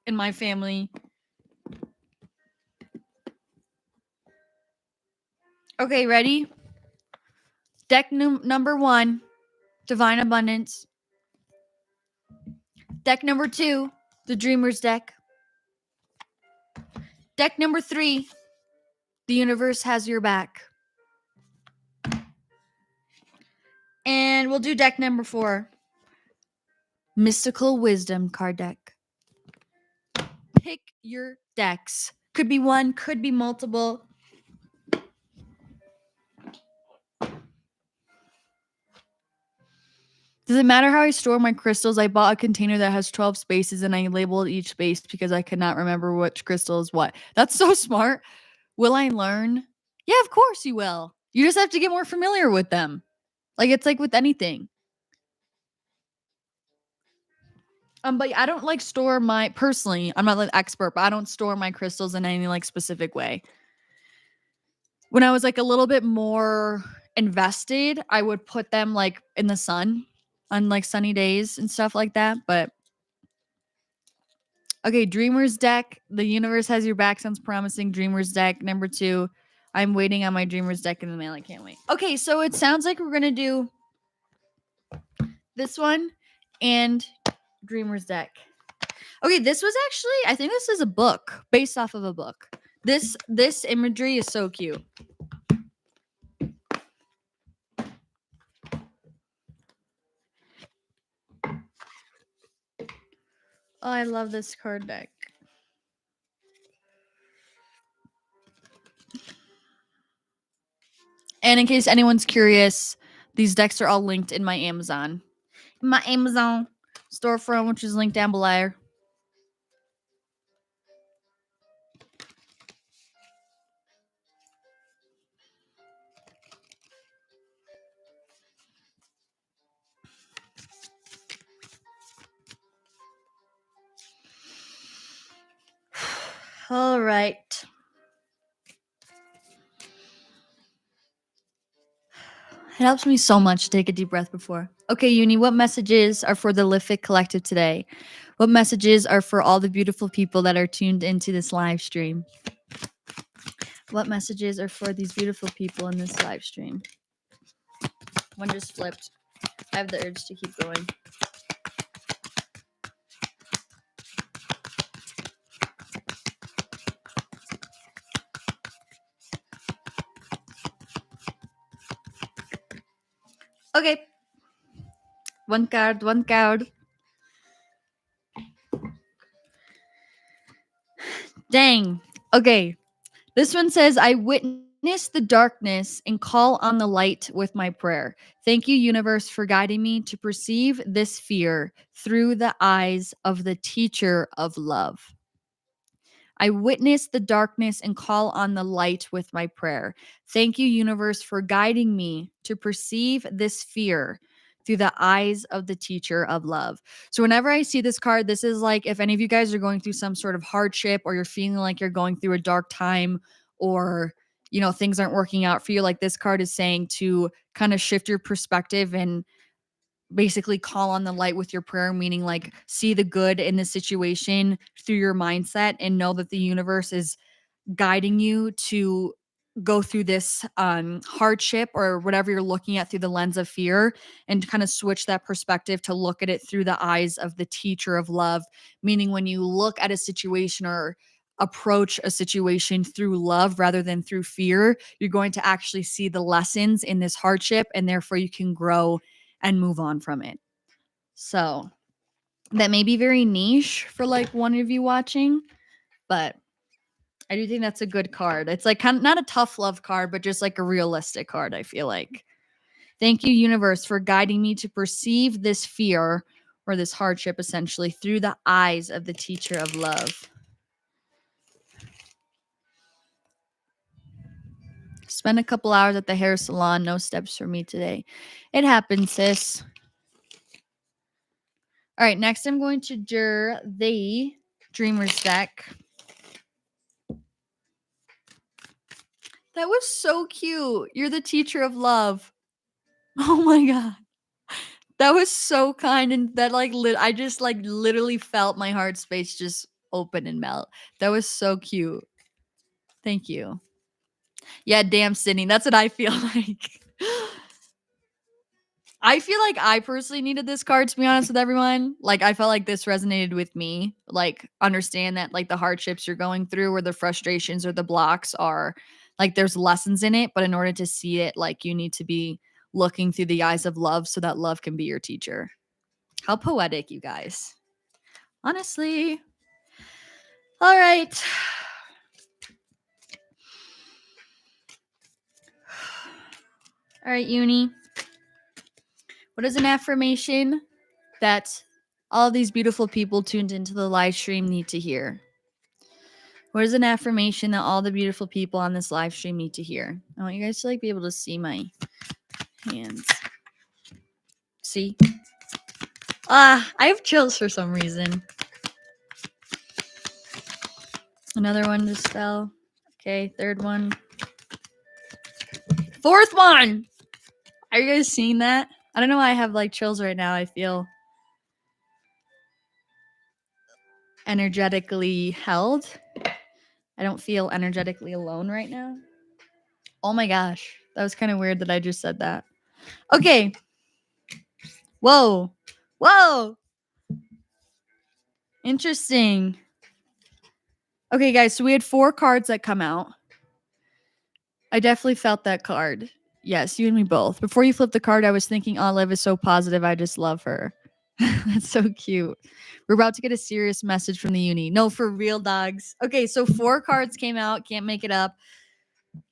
Speaker 1: in my family. Okay, ready? Deck number 1, Divine Abundance. Deck number 2, the Dreamer's deck. Deck number 3, the Universe Has Your Back. And we'll do deck number 4, Mystical Wisdom card deck. Pick your decks. Could be one, could be multiple. Does it matter how I store my crystals? I bought a container that has 12 spaces and I labeled each space because I could not remember which crystal is what. That's so smart. Will I learn? Yeah, of course you will. You just have to get more familiar with them. Like it's like with anything. But I don't like store my personally. I'm not like expert, but I don't store my crystals in any like specific way. When I was like a little bit more invested, I would put them like in the sun on like sunny days and stuff like that. But okay, Dreamers deck. The universe has your back. Sounds promising. Dreamers deck. Number 2. I'm waiting on my Dreamers deck in the mail. I can't wait. Okay, so it sounds like we're gonna do this one and Dreamers deck. Okay, this was actually, I think this is a book based off of a book. This imagery is so cute. Oh, I love this card deck. And in case anyone's curious, these decks are all linked in my Amazon. My Amazon storefront, which is linked down below. All right. It helps me so much to take a deep breath before. Okay, Uni, what messages are for the Lithic Collective today? What messages are for all the beautiful people that are tuned into this live stream? What messages are for these beautiful people in this live stream? One just flipped. I have the urge to keep going. Okay. One card, one card. Dang. Okay. This one says, I witness the darkness and call on the light with my prayer. Thank you, universe, for guiding me to perceive this fear through the eyes of the teacher of love. I witness the darkness and call on the light with my prayer. Thank you, universe, for guiding me to perceive this fear through the eyes of the teacher of love. So whenever I see this card, this is like if any of you guys are going through some sort of hardship or you're feeling like you're going through a dark time or things aren't working out for you, like this card is saying to kind of shift your perspective and basically call on the light with your prayer, meaning like see the good in the situation through your mindset and know that the universe is guiding you to go through this hardship or whatever you're looking at through the lens of fear, and kind of switch that perspective to look at it through the eyes of the teacher of love, meaning when you look at a situation or approach a situation through love rather than through fear, you're going to actually see the lessons in this hardship, and therefore you can grow and move on from it. So that may be very niche for like one of you watching, but I do think that's a good card. It's like kind of not a tough love card, but just like a realistic card, I feel like. Thank you, universe, for guiding me to perceive this fear or this hardship essentially through the eyes of the teacher of love. Spend a couple hours at the hair salon. No steps for me today. It happens, sis. All right, next I'm going to do the Dreamers deck. That was so cute. You're the teacher of love. Oh my god. That was so kind, and that like I just like literally felt my heart space just open and melt. That was so cute. Thank you. Yeah, damn Sydney. That's what I feel like. I feel like I personally needed this card, to be honest with everyone. Like, I felt like this resonated with me. Like, understand that, like, the hardships you're going through or the frustrations or the blocks are, like, there's lessons in it. But in order to see it, like, you need to be looking through the eyes of love so that love can be your teacher. How poetic, you guys. Honestly. All right. All right, Uni. What is an affirmation that all these beautiful people tuned into the live stream need to hear? What is an affirmation that all the beautiful people on this live stream need to hear? I want you guys to like be able to see my hands. See? I have chills for some reason. Another one just fell. Okay, third one. Fourth one! Are you guys seeing that? I don't know why I have like chills right now. I feel energetically held. I don't feel energetically alone right now. Oh my gosh. That was kind of weird that I just said that. Okay. Whoa. Whoa. Interesting. Okay, guys. So we had 4 cards that come out. I definitely felt that card. Yes, you and me both. Before you flipped the card, I was thinking, oh, Liv is so positive. I just love her. That's so cute. We're about to get a serious message from the uni. No, for real, dogs. Okay, so 4 cards came out. Can't make it up.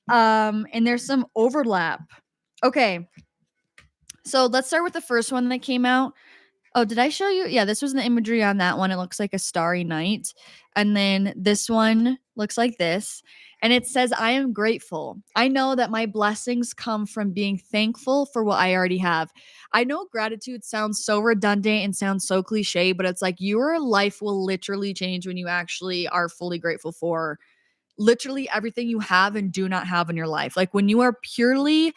Speaker 1: And there's some overlap. Okay. So let's start with the first one that came out. Oh, did I show you? Yeah, this was the imagery on that one. It looks like a starry night. And then this one looks like this. And it says, I am grateful. I know that my blessings come from being thankful for what I already have. I know gratitude sounds so redundant and sounds so cliche, but it's like your life will literally change when you actually are fully grateful for literally everything you have and do not have in your life. Like when you are purely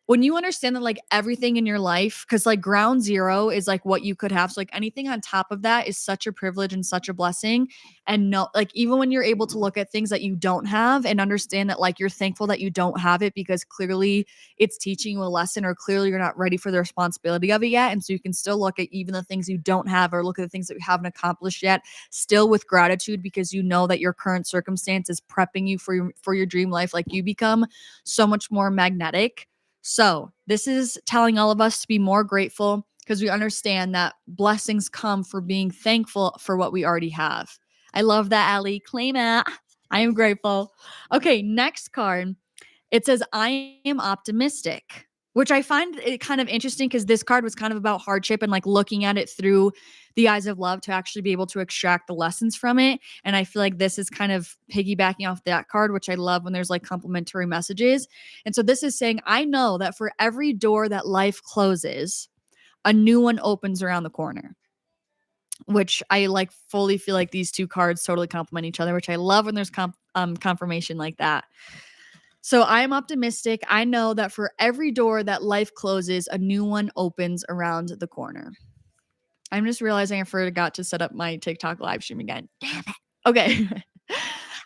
Speaker 1: when you understand that like everything in your life, because like ground zero is like what you could have. So like anything on top of that is such a privilege and such a blessing. And no, like even when you're able to look at things that you don't have and understand that like you're thankful that you don't have it because clearly it's teaching you a lesson or clearly you're not ready for the responsibility of it yet. And so you can still look at even the things you don't have or look at the things that you haven't accomplished yet, still with gratitude because you know that your current circumstance is prepping you for your dream life. Like you become so much more magnetic. So this is telling all of us to be more grateful because we understand that blessings come for being thankful for what we already have. I love that, Allie. Claim it. I am grateful. Okay, next card. It says, I am optimistic, which I find it kind of interesting because this card was kind of about hardship and like looking at it through the eyes of love to actually be able to extract the lessons from it. And I feel like this is kind of piggybacking off that card, which I love when there's like complimentary messages. And so this is saying, I know that for every door that life closes, a new one opens around the corner. Which I like fully feel like these two cards totally complement each other, which I love when there's confirmation like that. So I am optimistic. I know that for every door that life closes, a new one opens around the corner. I'm just realizing I forgot to set up my TikTok live stream again. Damn it. Okay.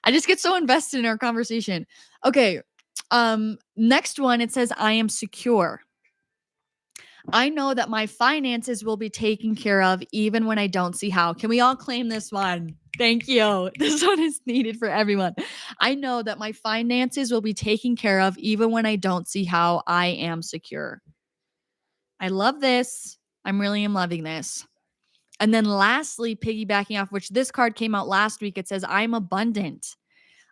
Speaker 1: I just get so invested in our conversation. Okay. Next one, it says, I am secure. I know that my finances will be taken care of even when I don't see how. Can we all claim this one? Thank you. This one is needed for everyone. I know that my finances will be taken care of even when I don't see how. I am secure. I love this. I'm really loving this. And then lastly, piggybacking off, which this card came out last week, it says, I'm abundant.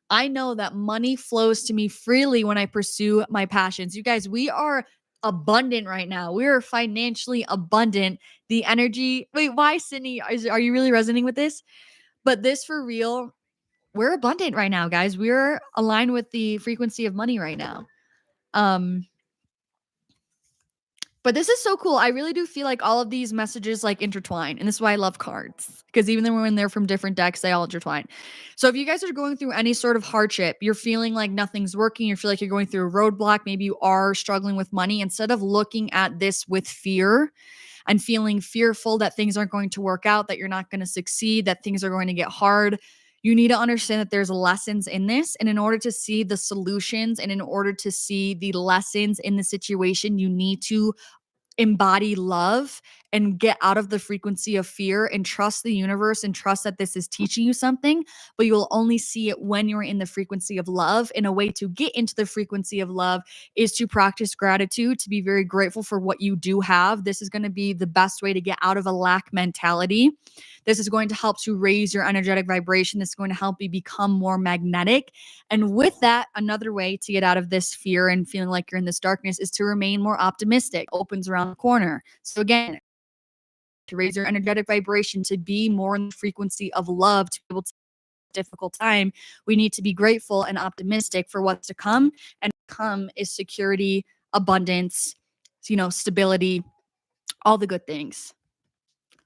Speaker 1: I know that money flows to me freely when I pursue my passions. You guys, we are abundant right now. We are financially abundant. The energy. Wait, why, Sydney? Are you really resonating with this? But this for real, we're abundant right now, guys. We're aligned with the frequency of money right now. But this is so cool. I really do feel like all of these messages like intertwine. And this is why I love cards. Because even though when they're from different decks, they all intertwine. So if you guys are going through any sort of hardship, you're feeling like nothing's working, you feel like you're going through a roadblock, maybe you are struggling with money, instead of looking at this with fear and feeling fearful that things aren't going to work out, that you're not going to succeed, that things are going to get hard, you need to understand that there's lessons in this. And in order to see the solutions and in order to see the lessons in the situation, you need to embody love and get out of the frequency of fear and trust the universe and trust that this is teaching you something, but you will only see it when you're in the frequency of love. And a way to get into the frequency of love is to practice gratitude, to be very grateful for what you do have. This is going to be the best way to get out of a lack mentality. This is going to help to raise your energetic vibration. This is going to help you become more magnetic. And with that, another way to get out of this fear and feeling like you're in this darkness is to remain more optimistic. Opens around the corner. So again, to raise your energetic vibration, to be more in the frequency of love, to be able to difficult time, we need to be grateful and optimistic for what's to come. And come is security, abundance, stability, all the good things.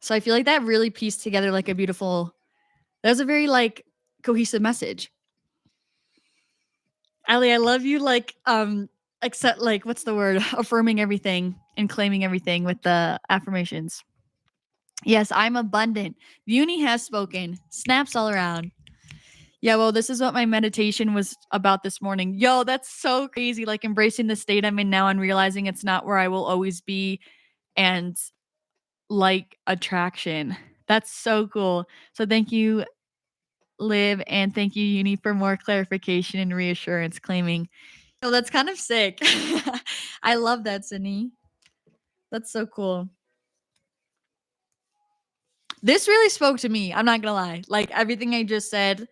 Speaker 1: So I feel like that really pieced together like a beautiful, that was a very like cohesive message. Allie, I love you like accept like what's the word? Affirming everything and claiming everything with the affirmations. Yes, I'm abundant. Uni has spoken. Snaps all around. Yeah, well, this is what my meditation was about this morning. Yo, that's so crazy. Like embracing the state I'm in now and realizing it's not where I will always be and like attraction. That's so cool. So thank you, Liv, and thank you, Uni, for more clarification and reassurance claiming. Oh, that's kind of sick. I love that, Sydney. That's so cool. This really spoke to me. I'm not gonna lie. Like everything I just said,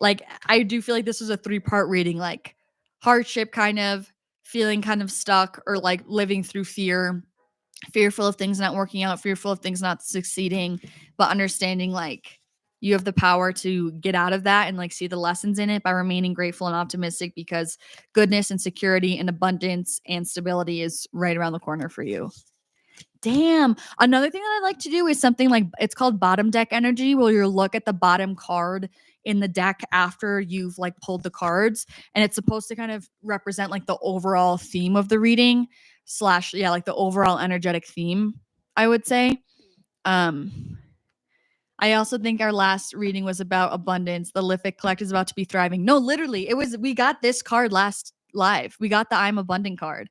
Speaker 1: like I do feel like this was a 3-part reading, like hardship kind of, feeling kind of stuck or like living through fear, fearful of things not working out, fearful of things not succeeding, but understanding like you have the power to get out of that and like see the lessons in it by remaining grateful and optimistic because goodness and security and abundance and stability is right around the corner for you. Damn. Another thing that I like to do is something like it's called bottom deck energy, where you look at the bottom card in the deck after you've like pulled the cards, and it's supposed to kind of represent like the overall theme of the reading slash yeah, like the overall energetic theme, I would say. I also think our last reading was about abundance. The Lithic Collect is about to be thriving. No, literally, it was we got this card last live. We got the I'm abundant card.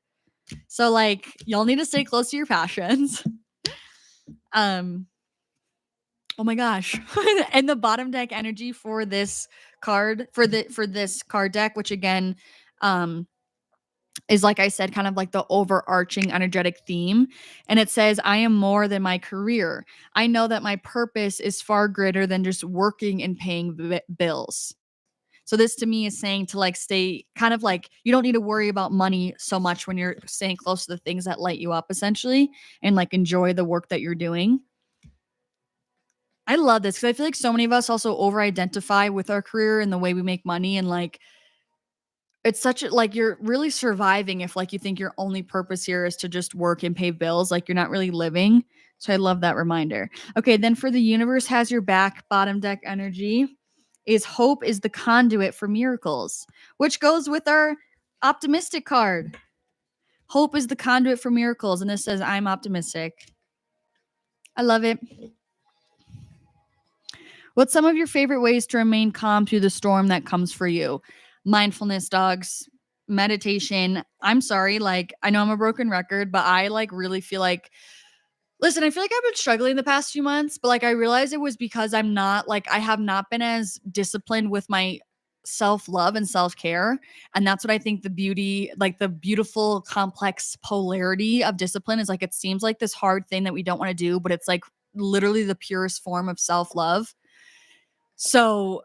Speaker 1: So like y'all need to stay close to your passions. Oh my gosh. And the bottom deck energy for this card for this card deck, which again is like I said, kind of like the overarching energetic theme. And it says, I am more than my career. I know that my purpose is far greater than just working and paying bills. So this to me is saying to like stay kind of like you don't need to worry about money so much when you're staying close to the things that light you up essentially and like enjoy the work that you're doing. I love this because I feel like so many of us also over identify with our career and the way we make money and like it's such a like you're really surviving if like you think your only purpose here is to just work and pay bills, like you're not really living. So I love that reminder. Okay, then for the universe has your back, bottom deck energy is hope is the conduit for miracles, which goes with our optimistic card. Hope is the conduit for miracles, and this says I'm optimistic. I love it. What's some of your favorite ways to remain calm through the storm that comes for you? Mindfulness, dogs, meditation. I'm sorry, like I know I'm a broken record, but I like really feel like listen, I feel like I've been struggling the past few months, but like I realized it was because I'm not like I have not been as disciplined with my self-love and self-care. And that's what I think the beauty, like the beautiful complex polarity of discipline is like it seems like this hard thing that we don't want to do, but it's like literally the purest form of self-love. So,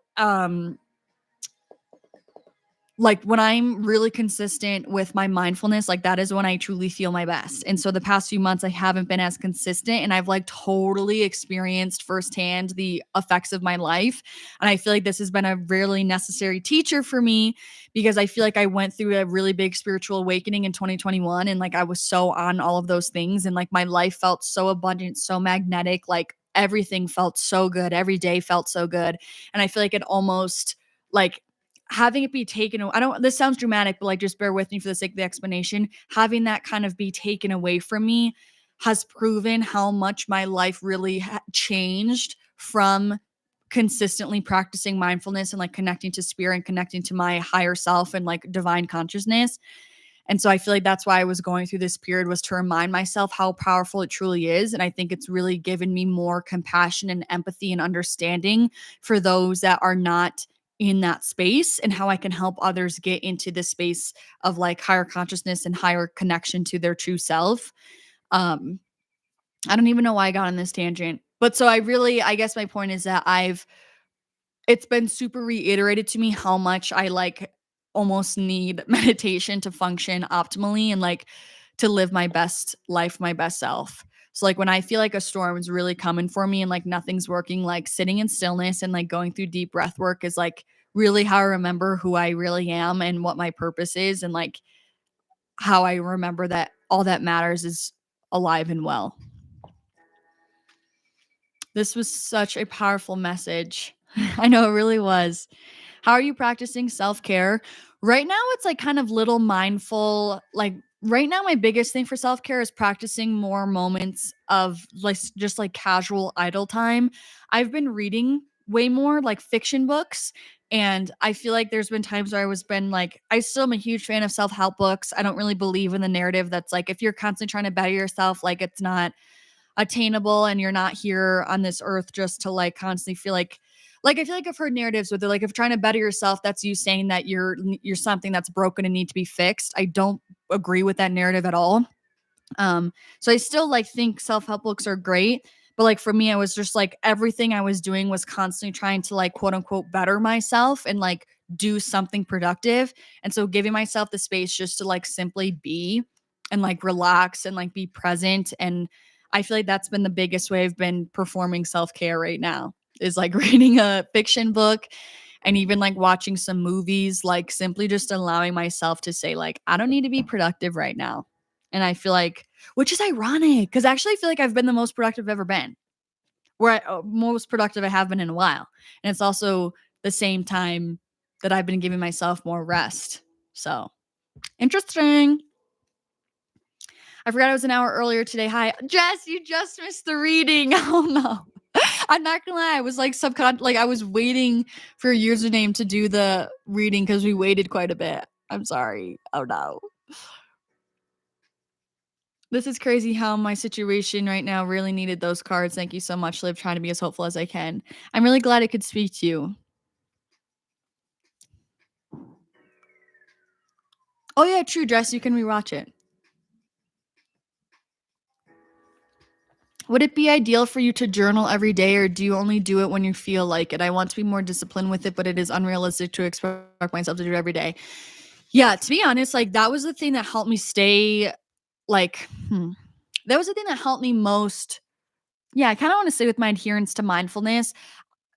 Speaker 1: like when I'm really consistent with my mindfulness, like that is when I truly feel my best. And so the past few months I haven't been as consistent and I've like totally experienced firsthand the effects of my life. And I feel like this has been a really necessary teacher for me because I feel like I went through a really big spiritual awakening in 2021 and like I was so on all of those things and like my life felt so abundant, so magnetic, like everything felt so good. Every day felt so good. And I feel like it almost like having it be taken I don't this sounds dramatic, but like just bear with me for the sake of the explanation. Having that kind of be taken away from me has proven how much my life really changed from consistently practicing mindfulness and like connecting to spirit and connecting to my higher self and like divine consciousness. And so I feel like that's why I was going through this period was to remind myself how powerful it truly is. And I think it's really given me more compassion and empathy and understanding for those that are not in that space and how I can help others get into this space of like higher consciousness and higher connection to their true self. I don't even know why I got on this tangent, but so I guess my point is that it's been super reiterated to me how much I like almost need meditation to function optimally and like to live my best life, my best self. So like when I feel like a storm is really coming for me and like nothing's working, like sitting in stillness and like going through deep breath work is like really how I remember who I really am and what my purpose is and like how I remember that all that matters is alive and well. This was such a powerful message. I know it really was. How are you practicing self-care? Right now, it's like kind of little mindful. Like right now, my biggest thing for self-care is practicing more moments of like just like casual idle time. I've been reading way more like fiction books. And I feel like there's been times where I was been like, I still am a huge fan of self-help books. I don't really believe in the narrative that's like if you're constantly trying to better yourself, like it's not attainable and you're not here on this earth just to like constantly feel like I feel like I've heard narratives where they're like if trying to better yourself, that's you saying that you're something that's broken and need to be fixed. I don't agree with that narrative at all. So I still like think self-help books are great, but like for me, I was just like everything I was doing was constantly trying to like quote unquote better myself and like do something productive. And so giving myself the space just to like simply be and like relax and like be present. And I feel like that's been the biggest way I've been performing self-care right now is like reading a fiction book and even like watching some movies, like simply just allowing myself to say like I don't need to be productive right now. And I feel like, which is ironic, because actually I feel like I've been the most productive I've ever been, most productive I have been in a while. And it's also the same time that I've been giving myself more rest. So interesting. I forgot it was an hour earlier today. Hi, Jess, you just missed the reading. Oh no. I'm not gonna lie. I was like like I was waiting for a username to do the reading because we waited quite a bit. I'm sorry. Oh no. This is crazy how my situation right now really needed those cards. Thank you so much, Liv, trying to be as hopeful as I can. I'm really glad I could speak to you. Oh yeah, true, Dress. You can rewatch it. Would it be ideal for you to journal every day, or do you only do it when you feel like it? I want to be more disciplined with it, but it is unrealistic to expect myself to do it every day. Yeah, to be honest, like that was the thing that helped me stay like that was the thing that helped me most. Yeah, I kind of want to say with my adherence to mindfulness,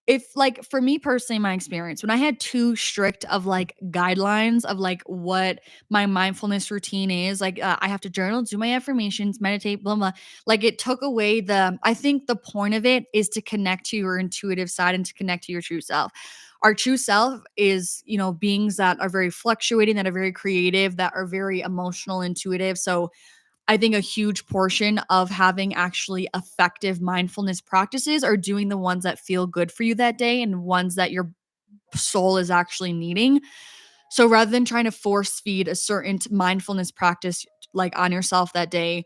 Speaker 1: if like for me personally, my experience, when I had too strict of like guidelines of like what my mindfulness routine is, like I have to journal, do my affirmations, meditate, blah blah. Like it took away the. I think the point of it is to connect to your intuitive side and to connect to your true self. Our true self is, beings that are very fluctuating, that are very creative, that are very emotional, intuitive. So I think a huge portion of having actually effective mindfulness practices are doing the ones that feel good for you that day and ones that your soul is actually needing. So rather than trying to force feed a certain mindfulness practice like on yourself that day,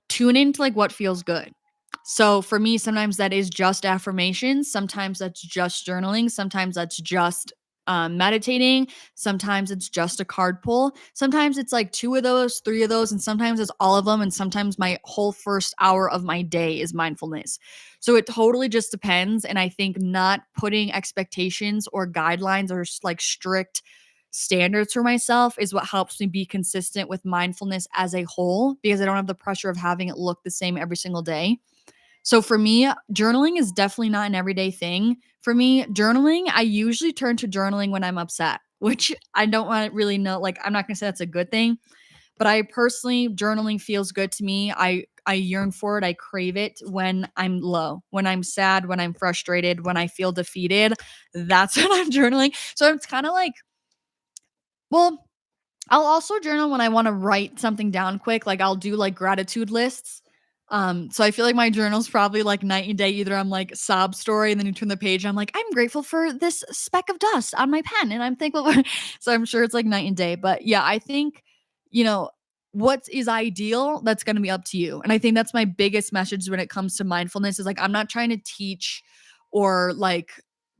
Speaker 1: tune into like what feels good. So for me, sometimes that is just affirmations. Sometimes that's just journaling. Sometimes that's just meditating. Sometimes it's just a card pull. Sometimes it's like two of those, three of those, and sometimes it's all of them. And sometimes my whole first hour of my day is mindfulness. So it totally just depends. And I think not putting expectations or guidelines or like strict standards for myself is what helps me be consistent with mindfulness as a whole because I don't have the pressure of having it look the same every single day. So for me, journaling is definitely not an everyday thing. For me, journaling, I usually turn to journaling when I'm upset, which I don't want to really know. Like, I'm not going to say that's a good thing, but I personally, journaling feels good to me. I yearn for it. I crave it when I'm low, when I'm sad, when I'm frustrated, when I feel defeated. That's when I'm journaling. So it's kind of like, well, I'll also journal when I want to write something down quick. Like I'll do like gratitude lists. So I feel like my journal's probably like night and day. Either I'm like sob story, and then you turn the page, and I'm like, I'm grateful for this speck of dust on my pen, and I'm thankful for so I'm sure it's like night and day. But yeah, I think, you know, what is ideal, that's gonna be up to you. And I think that's my biggest message when it comes to mindfulness is like I'm not trying to teach or like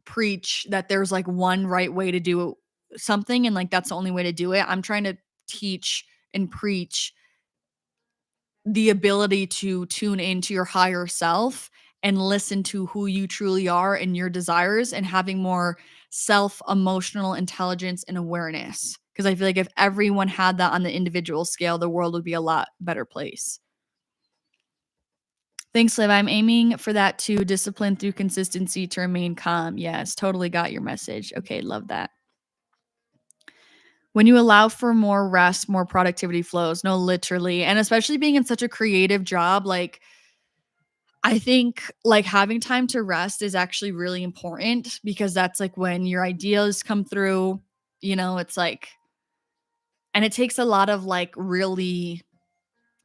Speaker 1: preach that there's like one right way to do something and like that's the only way to do it. I'm trying to teach and preach the ability to tune into your higher self and listen to who you truly are and your desires and having more self emotional intelligence and awareness. Because I feel like if everyone had that on the individual scale, the world would be a lot better place. Thanks, Liv. I'm aiming for that too. Discipline through consistency to remain calm. Yes, totally got your message. Okay, love that. When you allow for more rest, more productivity flows. No, literally. And especially being in such a creative job, like I think like having time to rest is actually really important because that's like when your ideas come through, it's like, and it takes a lot of like really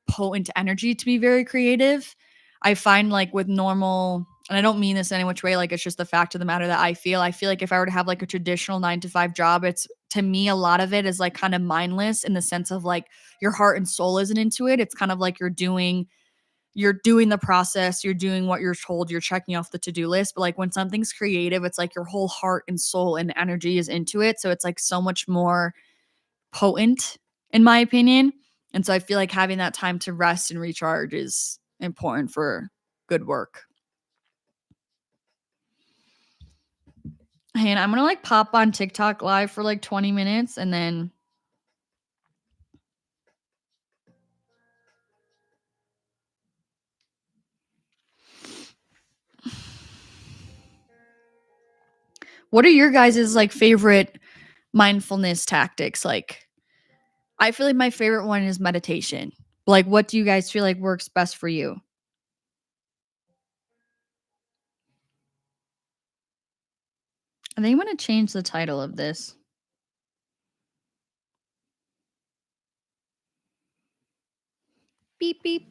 Speaker 1: potent energy to be very creative. I find like with normal, and I don't mean this in any which way, like it's just the fact of the matter that I feel like if I were to have like a traditional 9 to 5 job, it's to me, a lot of it is like kind of mindless in the sense of like your heart and soul isn't into it. It's kind of like you're doing the process, you're doing what you're told, you're checking off the to-do list. But like when something's creative, it's like your whole heart and soul and energy is into it. So it's like so much more potent, in my opinion. And so I feel like having that time to rest and recharge is important for good work. Hey, and I'm gonna like pop on TikTok live for like 20 minutes and then what are your guys' like favorite mindfulness tactics? Like I feel like my favorite one is meditation. Like what do you guys feel like works best for you? I think I'm gonna change the title of this. Beep beep.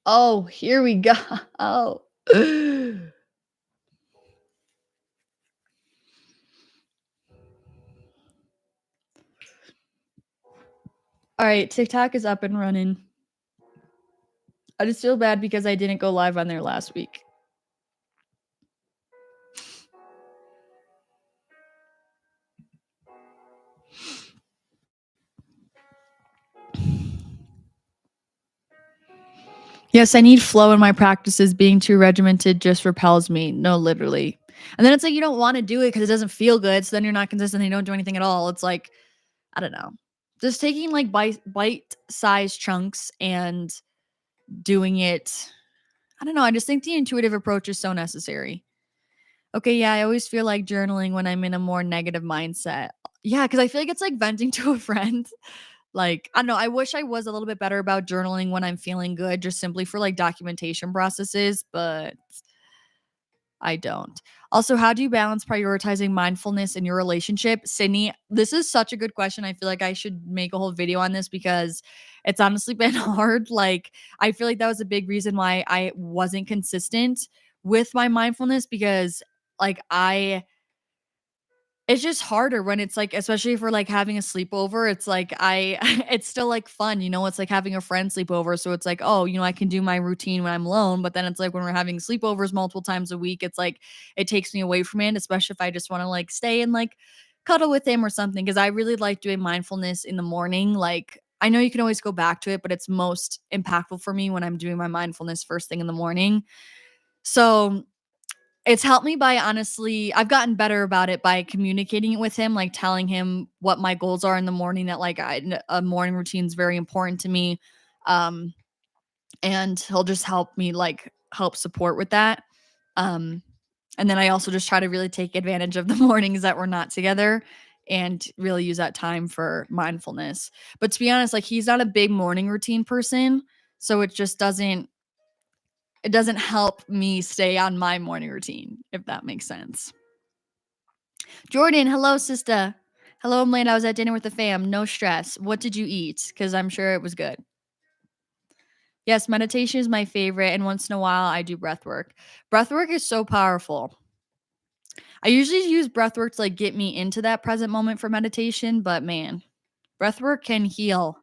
Speaker 1: Oh, here we go. Oh. All right, TikTok is up and running. I just feel bad because I didn't go live on there last week. Yes, I need flow in my practices. Being too regimented just repels me. No, literally. And then it's like you don't want to do it because it doesn't feel good. So then you're not consistent. And you don't do anything at all. It's like, I don't know. Just taking like bite-sized chunks and doing it. I don't know. I just think the intuitive approach is so necessary. Okay, yeah, I always feel like journaling when I'm in a more negative mindset. Yeah, because I feel like it's like venting to a friend. Like, I don't know, I wish I was a little bit better about journaling when I'm feeling good, just simply for like documentation processes, but I don't. Also, how do you balance prioritizing mindfulness in your relationship? Sydney, this is such a good question. I feel like I should make a whole video on this because it's honestly been hard. Like, I feel like that was a big reason why I wasn't consistent with my mindfulness because like it's just harder when it's like especially if we're like having a sleepover, it's like it's still like fun, it's like having a friend sleepover. So it's like, oh, I can do my routine when I'm alone. But then it's like when we're having sleepovers multiple times a week, it's like it takes me away from it, especially if I just want to like stay and like cuddle with him or something. Cause I really like doing mindfulness in the morning. Like I know you can always go back to it, but it's most impactful for me when I'm doing my mindfulness first thing in the morning. So it's helped me by honestly I've gotten better about it by communicating it with him, like telling him what my goals are in the morning, that like a morning routine is very important to me. Um, and he'll just help me like help support with that. Um, and then I also just try to really take advantage of the mornings that we're not together and really use that time for mindfulness. But to be honest, like he's not a big morning routine person, so it doesn't help me stay on my morning routine, if that makes sense. Jordan, hello, sister. Hello, I'm late. I was at dinner with the fam. No stress. What did you eat? Because I'm sure it was good. Yes, meditation is my favorite. And once in a while, I do breath work. Breath work is so powerful. I usually use breath work to like get me into that present moment for meditation. But man, breath work can heal.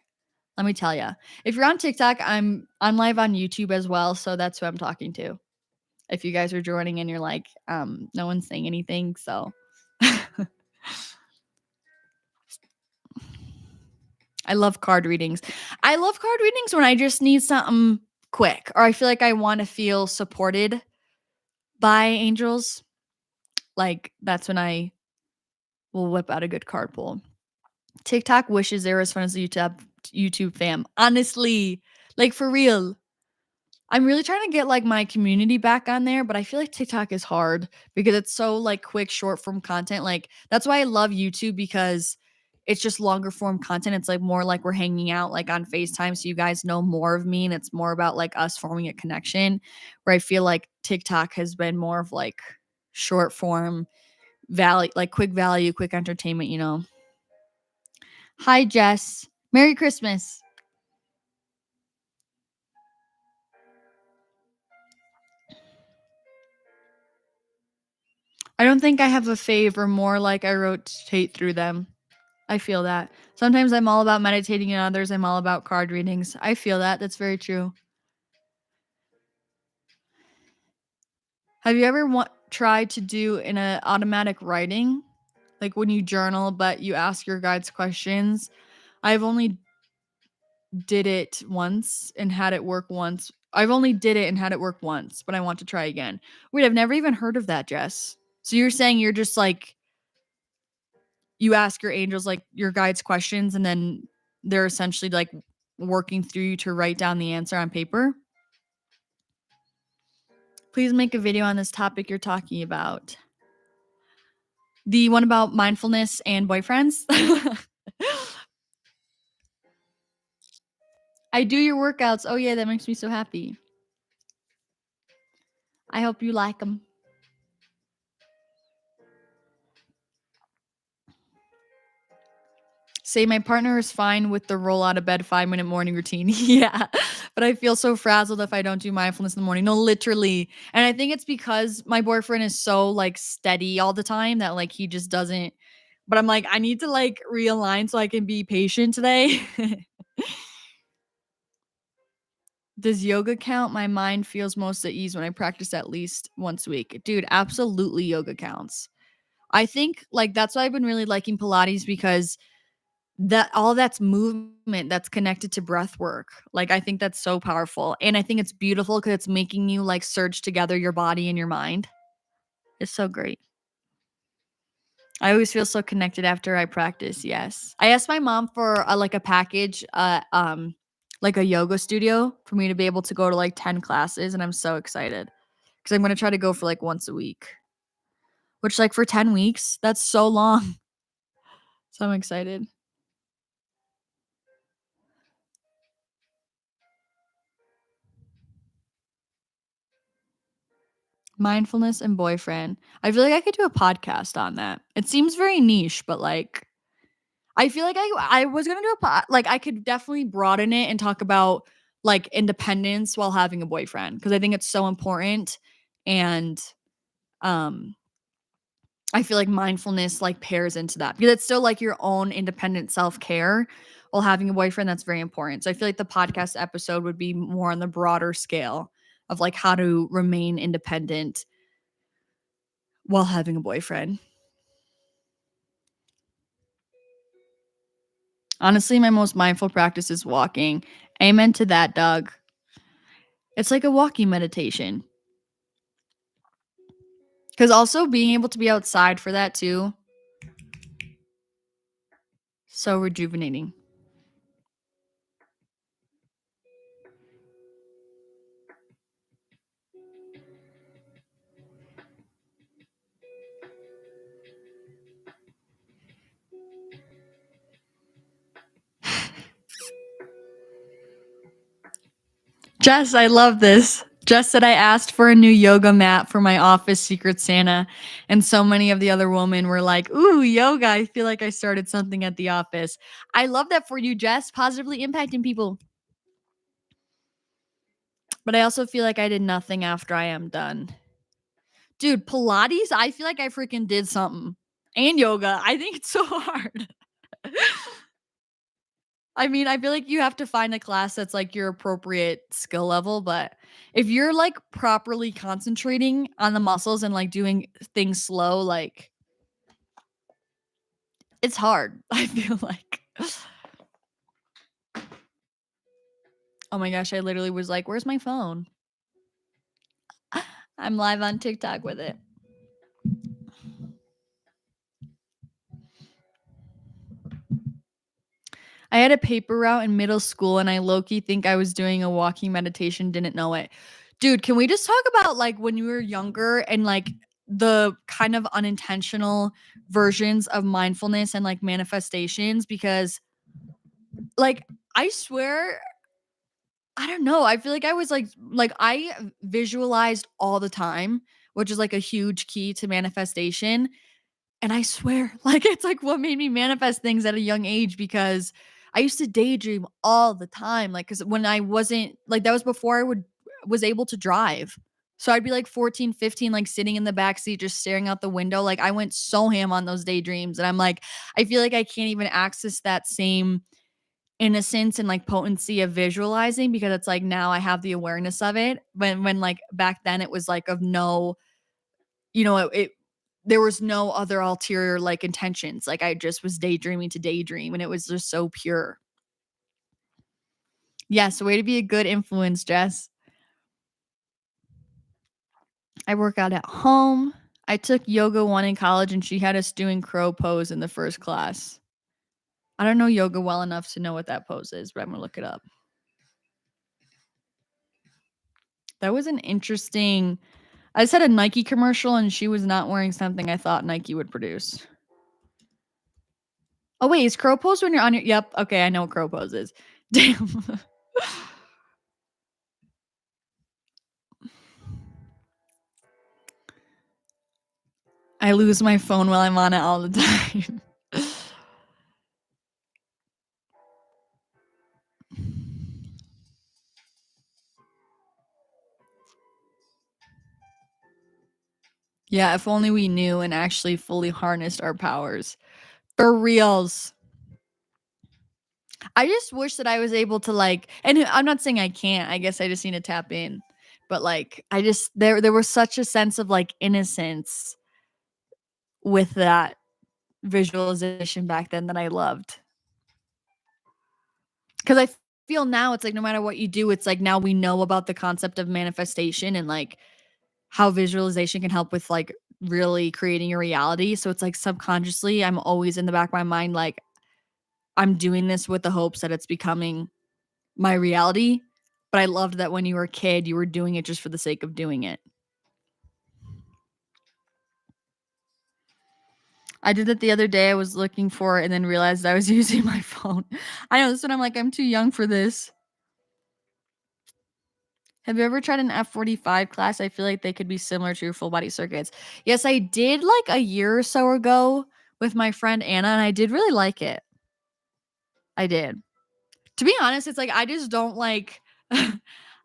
Speaker 1: Let me tell you. If you're on TikTok, I'm live on YouTube as well. So that's who I'm talking to. If you guys are joining and you're like, no one's saying anything. So I love card readings. I love card readings when I just need something quick or I feel like I want to feel supported by angels. Like that's when I will whip out a good card pull. TikTok wishes they were as fun as the YouTube fam. Honestly, like for real. I'm really trying to get like my community back on there, but I feel like TikTok is hard because it's so like quick, short form content. Like that's why I love YouTube because it's just longer form content. It's like more like we're hanging out like on FaceTime so you guys know more of me and it's more about like us forming a connection. Where I feel like TikTok has been more of like short form value, like quick value, quick entertainment, you know. Hi Jess. Merry Christmas. I don't think I have a fave or more like I rotate through them. I feel that. Sometimes I'm all about meditating and others I'm all about card readings. I feel that. That's very true. Have you ever tried to do in an automatic writing? Like when you journal but you ask your guides questions? I've only did it once and had it work once. I've only did it and had it work once, but I want to try again. Wait, I've never even heard of that, Jess. So you're saying you're just like you ask your angels like your guides questions and then they're essentially like working through you to write down the answer on paper? Please make a video on this topic you're talking about. The one about mindfulness and boyfriends. I do your workouts. Oh yeah, that makes me so happy. I hope you like them. Say my partner is fine with the roll out of bed 5-minute morning routine. Yeah. But I feel so frazzled if I don't do mindfulness in the morning. No, literally. And I think it's because my boyfriend is so like steady all the time that like he just doesn't. But I'm like, I need to like realign so I can be patient today. Does yoga count? My mind feels most at ease when I practice at least once a week. Dude, absolutely yoga counts. I think like that's why I've been really liking Pilates because that all that's movement that's connected to breath work. Like I think that's so powerful. And I think it's beautiful because it's making you like surge together your body and your mind. It's so great. I always feel so connected after I practice. Yes. I asked my mom for like a package, like a yoga studio for me to be able to go to like 10 classes. And I'm so excited because I'm going to try to go for like once a week, which like for 10 weeks, that's so long. So I'm excited. Mindfulness and boyfriend. I feel like I could do a podcast on that. It seems very niche, but like I feel like I was gonna do like I could definitely broaden it and talk about like independence while having a boyfriend because I think it's so important and um I feel like mindfulness like pairs into that because it's still like your own independent self-care while having a boyfriend that's very important. So I feel like the podcast episode would be more on the broader scale of like how to remain independent while having a boyfriend. Honestly, my most mindful practice is walking. Amen to that, Doug. It's like a walking meditation. Because also being able to be outside for that too, so rejuvenating. Jess, I love this. Jess said I asked for a new yoga mat for my office Secret Santa, and so many of the other women were like, "Ooh, yoga! I feel like I started something at the office." I love that for you, Jess. Positively impacting people. But I also feel like I did nothing after I am done. Dude, Pilates, I feel like I freaking did something. And yoga. I think it's so hard. I mean, I feel like you have to find a class that's like your appropriate skill level, but if you're like properly concentrating on the muscles and like doing things slow, like it's hard. I feel like. Oh my gosh, I literally was like, "Where's my phone?" I'm live on TikTok with it. I had a paper route in middle school and I low-key think I was doing a walking meditation, didn't know it. Dude, can we just talk about like when you were younger and like the kind of unintentional versions of mindfulness and like manifestations? Because like I swear, I don't know. I feel like I was like I visualized all the time, which is like a huge key to manifestation. And I swear, like it's like what made me manifest things at a young age because I used to daydream all the time. Like, cause when I wasn't like that was before was able to drive. So I'd be like 14, 15, like sitting in the back seat, just staring out the window. Like I went so ham on those daydreams. And I'm like, I feel like I can't even access that same innocence and like potency of visualizing because it's like now I have the awareness of it. When like back then it was like of no, it there was no other ulterior like intentions. Like I just was daydreaming to daydream and it was just so pure. Yes, way to be a good influence, Jess. I work out at home. I took yoga 1 in college and she had us doing crow pose in the first class. I don't know yoga well enough to know what that pose is, but I'm gonna look it up. That was an interesting. I just had a Nike commercial and she was not wearing something I thought Nike would produce. Oh wait, is crow pose when you're on your? Yep. Okay, I know what crow pose is. Damn. I lose my phone while I'm on it all the time. Yeah, if only we knew and actually fully harnessed our powers. For reals. I just wish that I was able to like, and I'm not saying I can't. I guess I just need to tap in. But like I just there was such a sense of like innocence with that visualization back then that I loved. Cuz I feel now it's like no matter what you do, it's like now we know about the concept of manifestation and like how visualization can help with like really creating your reality. So it's like subconsciously I'm always in the back of my mind like I'm doing this with the hopes that it's becoming my reality. But I loved that when you were a kid, you were doing it just for the sake of doing it. I did that the other day. I was looking for it and then realized I was using my phone. I know this one. I'm like, I'm too young for this. Have you ever tried an F45 class? I feel like they could be similar to your full body circuits. Yes, I did like a year or so ago with my friend Anna, and I did really like it. I did. To be honest, it's like I just don't like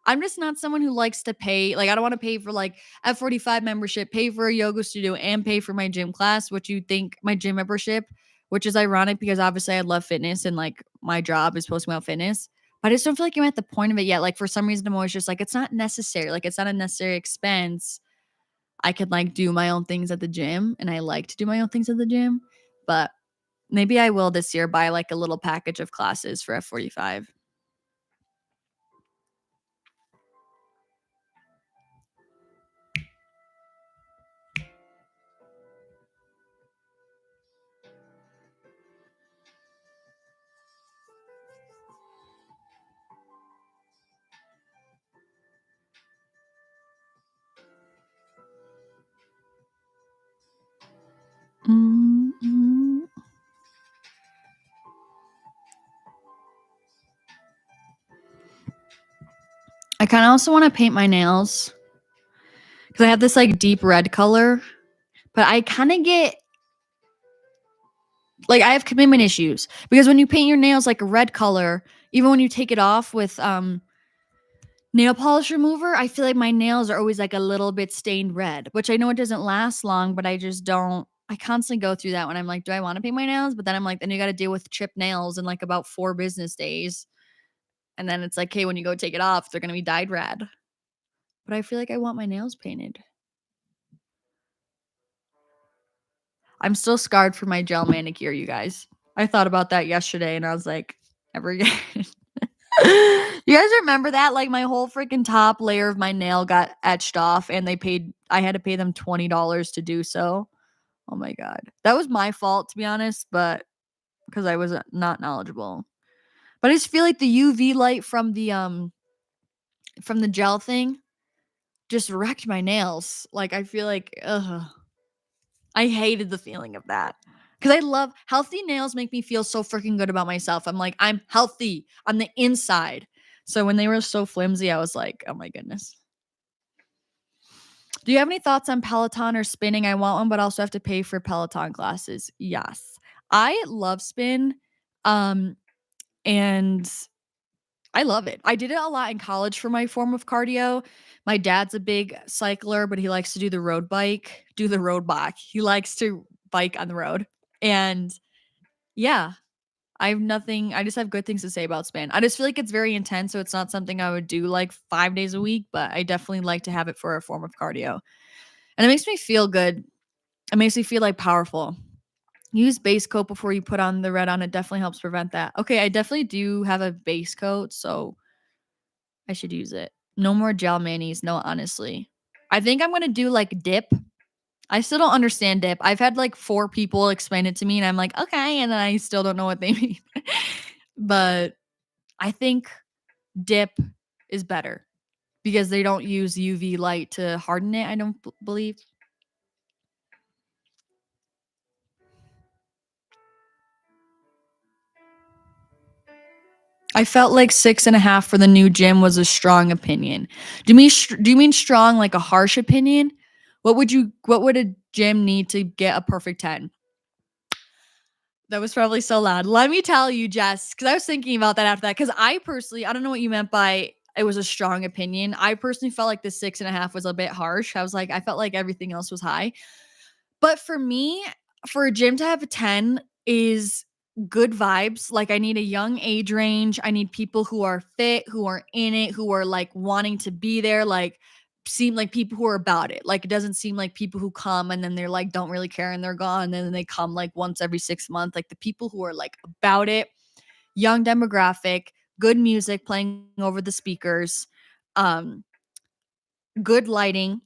Speaker 1: I'm just not someone who likes to pay. Like I don't want to pay for like F45 membership, pay for a yoga studio and pay for my gym class, which you think my gym membership, which is ironic because obviously I love fitness and like my job is supposed to be about fitness. But I just don't feel like I'm at the point of it yet. Like for some reason I'm always just like it's not necessary. Like it's not a necessary expense. I could like do my own things at the gym and I like to do my own things at the gym. But maybe I will this year buy like a little package of classes for F45. Mm-hmm. I kind of also want to paint my nails because I have this like deep red color, but I kind of get like I have commitment issues because when you paint your nails like a red color, even when you take it off with nail polish remover, I feel like my nails are always like a little bit stained red, which I know it doesn't last long, but I just don't. I constantly go through that when I'm like, do I want to paint my nails? But then I'm like, then you got to deal with chipped nails in like about 4 business days. And then it's like, hey, when you go take it off, they're going to be dyed red. But I feel like I want my nails painted. I'm still scarred for my gel manicure, you guys. I thought about that yesterday and I was like, never again. You guys remember that? Like my whole freaking top layer of my nail got etched off and I had to pay them $20 to do so. Oh my God. That was my fault, to be honest, but because I was not knowledgeable. But I just feel like the UV light from the gel thing just wrecked my nails. Like, I feel like, ugh. I hated the feeling of that. Because I love healthy nails make me feel so freaking good about myself. I'm like, I'm healthy on the inside. So when they were so flimsy, I was like, oh my goodness. Do you have any thoughts on Peloton or spinning? I want one, but also have to pay for Peloton classes. Yes. I love spin. And I love it. I did it a lot in college for my form of cardio. My dad's a big cycler, but he likes to do the road bike, do the road bike. He likes to bike on the road. And yeah, I just have good things to say about spin. I just feel like it's very intense, so it's not something I would do like 5 days a week, but I definitely like to have it for a form of cardio. And it makes me feel good. It makes me feel like powerful. Use base coat before you put on the red on. It definitely helps prevent that. Okay, I definitely do have a base coat, so I should use it. No more gel manis. No, honestly. I think I'm going to do like dip. I still don't understand dip. I've had like 4 people explain it to me and I'm like, okay. And then I still don't know what they mean. But I think dip is better because they don't use UV light to harden it. I don't believe. I felt like 6.5 for the new gym was a strong opinion. Do you mean strong like a harsh opinion? What would a gym need to get a perfect 10? That was probably so loud. Let me tell you, Jess, because I was thinking about that after that. Because I personally, I don't know what you meant by it was a strong opinion. I personally felt like the 6.5 was a bit harsh. I was like, I felt like everything else was high. But for me, for a gym to have a 10 is good vibes. Like, I need a young age range. I need people who are fit, who are in it, who are like wanting to be there, like seem like people who are about it. Like, it doesn't seem like people who come and then they're like don't really care and they're gone. And then they come like once every 6 months. Like the people who are like about it, young demographic, good music playing over the speakers, um, good lighting,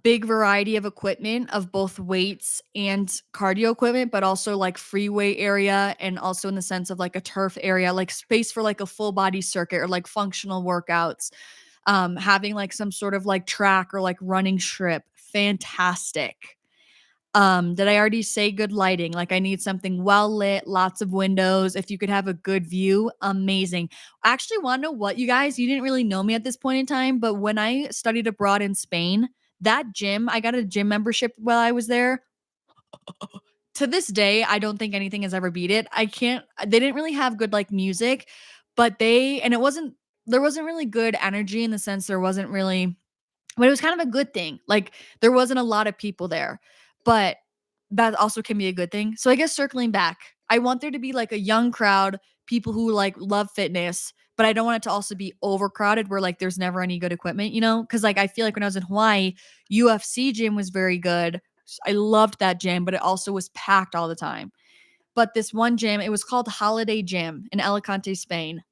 Speaker 1: big variety of equipment of both weights and cardio equipment, but also like free weight area and also in the sense of like a turf area, like space for like a full body circuit or like functional workouts. Having like some sort of like track or like running strip, fantastic. Did I already say good lighting? Like, I need something well lit, lots of windows. If you could have a good view, amazing. Actually, want to know what, you guys? You didn't really know me at this point in time, but when I studied abroad in Spain, that gym, I got a gym membership while I was there. To this day, I don't think anything has ever beat it. They didn't really have good like music, but there wasn't really good energy in the sense there wasn't really, but it was kind of a good thing. Like, there wasn't a lot of people there, but that also can be a good thing. So I guess circling back, I want there to be like a young crowd, people who like love fitness, but I don't want it to also be overcrowded where like there's never any good equipment, you know? Cause like I feel like when I was in Hawaii, UFC gym was very good. I loved that gym, but it also was packed all the time. But this one gym, it was called Holiday Gym in Alicante, Spain.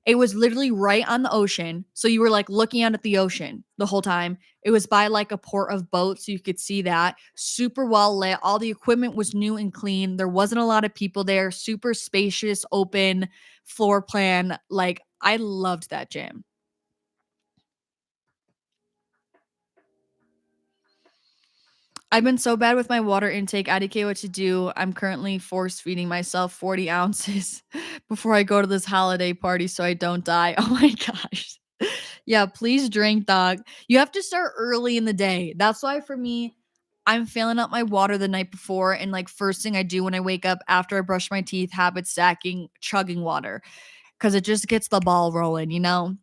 Speaker 1: It was literally right on the ocean. So you were like looking out at the ocean the whole time. It was by like a port of boats. So you could see that. Super well lit. All the equipment was new and clean. There wasn't a lot of people there. Super spacious, open floor plan. Like, I loved that gym. I've been so bad with my water intake. IDK what to do. I'm currently force feeding myself 40 ounces before I go to this holiday party so I don't die. Oh my gosh. Yeah, please drink, dog. You have to start early in the day. That's why for me, I'm filling up my water the night before. And like first thing I do when I wake up after I brush my teeth, habit stacking, chugging water. Cause it just gets the ball rolling, you know?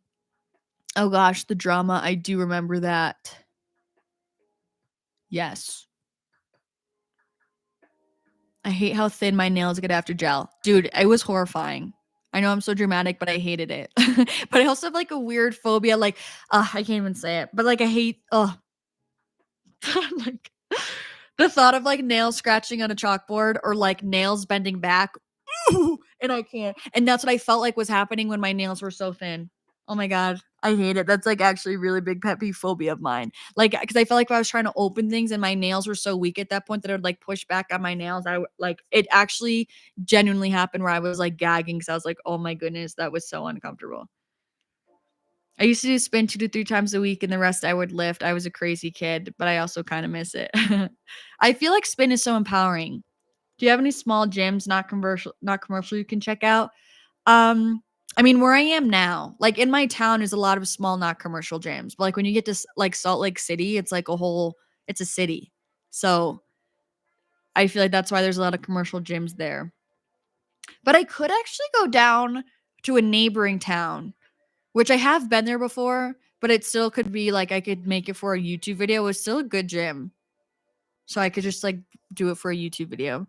Speaker 1: Oh gosh, the drama. I do remember that. Yes. I hate how thin my nails get after gel. Dude, it was horrifying. I know I'm so dramatic, but I hated it. But I also have like a weird phobia. Like, I can't even say it, but like I hate, like the thought of like nails scratching on a chalkboard or like nails bending back. Ooh, and I can't. And that's what I felt like was happening when my nails were so thin. Oh my God. I hate it. That's like actually a really big pet peeve phobia of mine. Like, because I felt like if I was trying to open things and my nails were so weak at that point that I would like push back on my nails, like it actually genuinely happened where I was like gagging because I was like, oh my goodness, that was so uncomfortable. I used to do spin 2 to 3 times a week and the rest I would lift. I was a crazy kid, but I also kind of miss it. I feel like spin is so empowering. Do you have any small gyms, not commercial you can check out? I mean, where I am now, like in my town is a lot of small, not commercial gyms. But like when you get to like Salt Lake City, it's like it's a city. So I feel like that's why there's a lot of commercial gyms there. But I could actually go down to a neighboring town, which I have been there before, but it still could be like I could make it for a YouTube video. It was still a good gym. So I could just like do it for a YouTube video.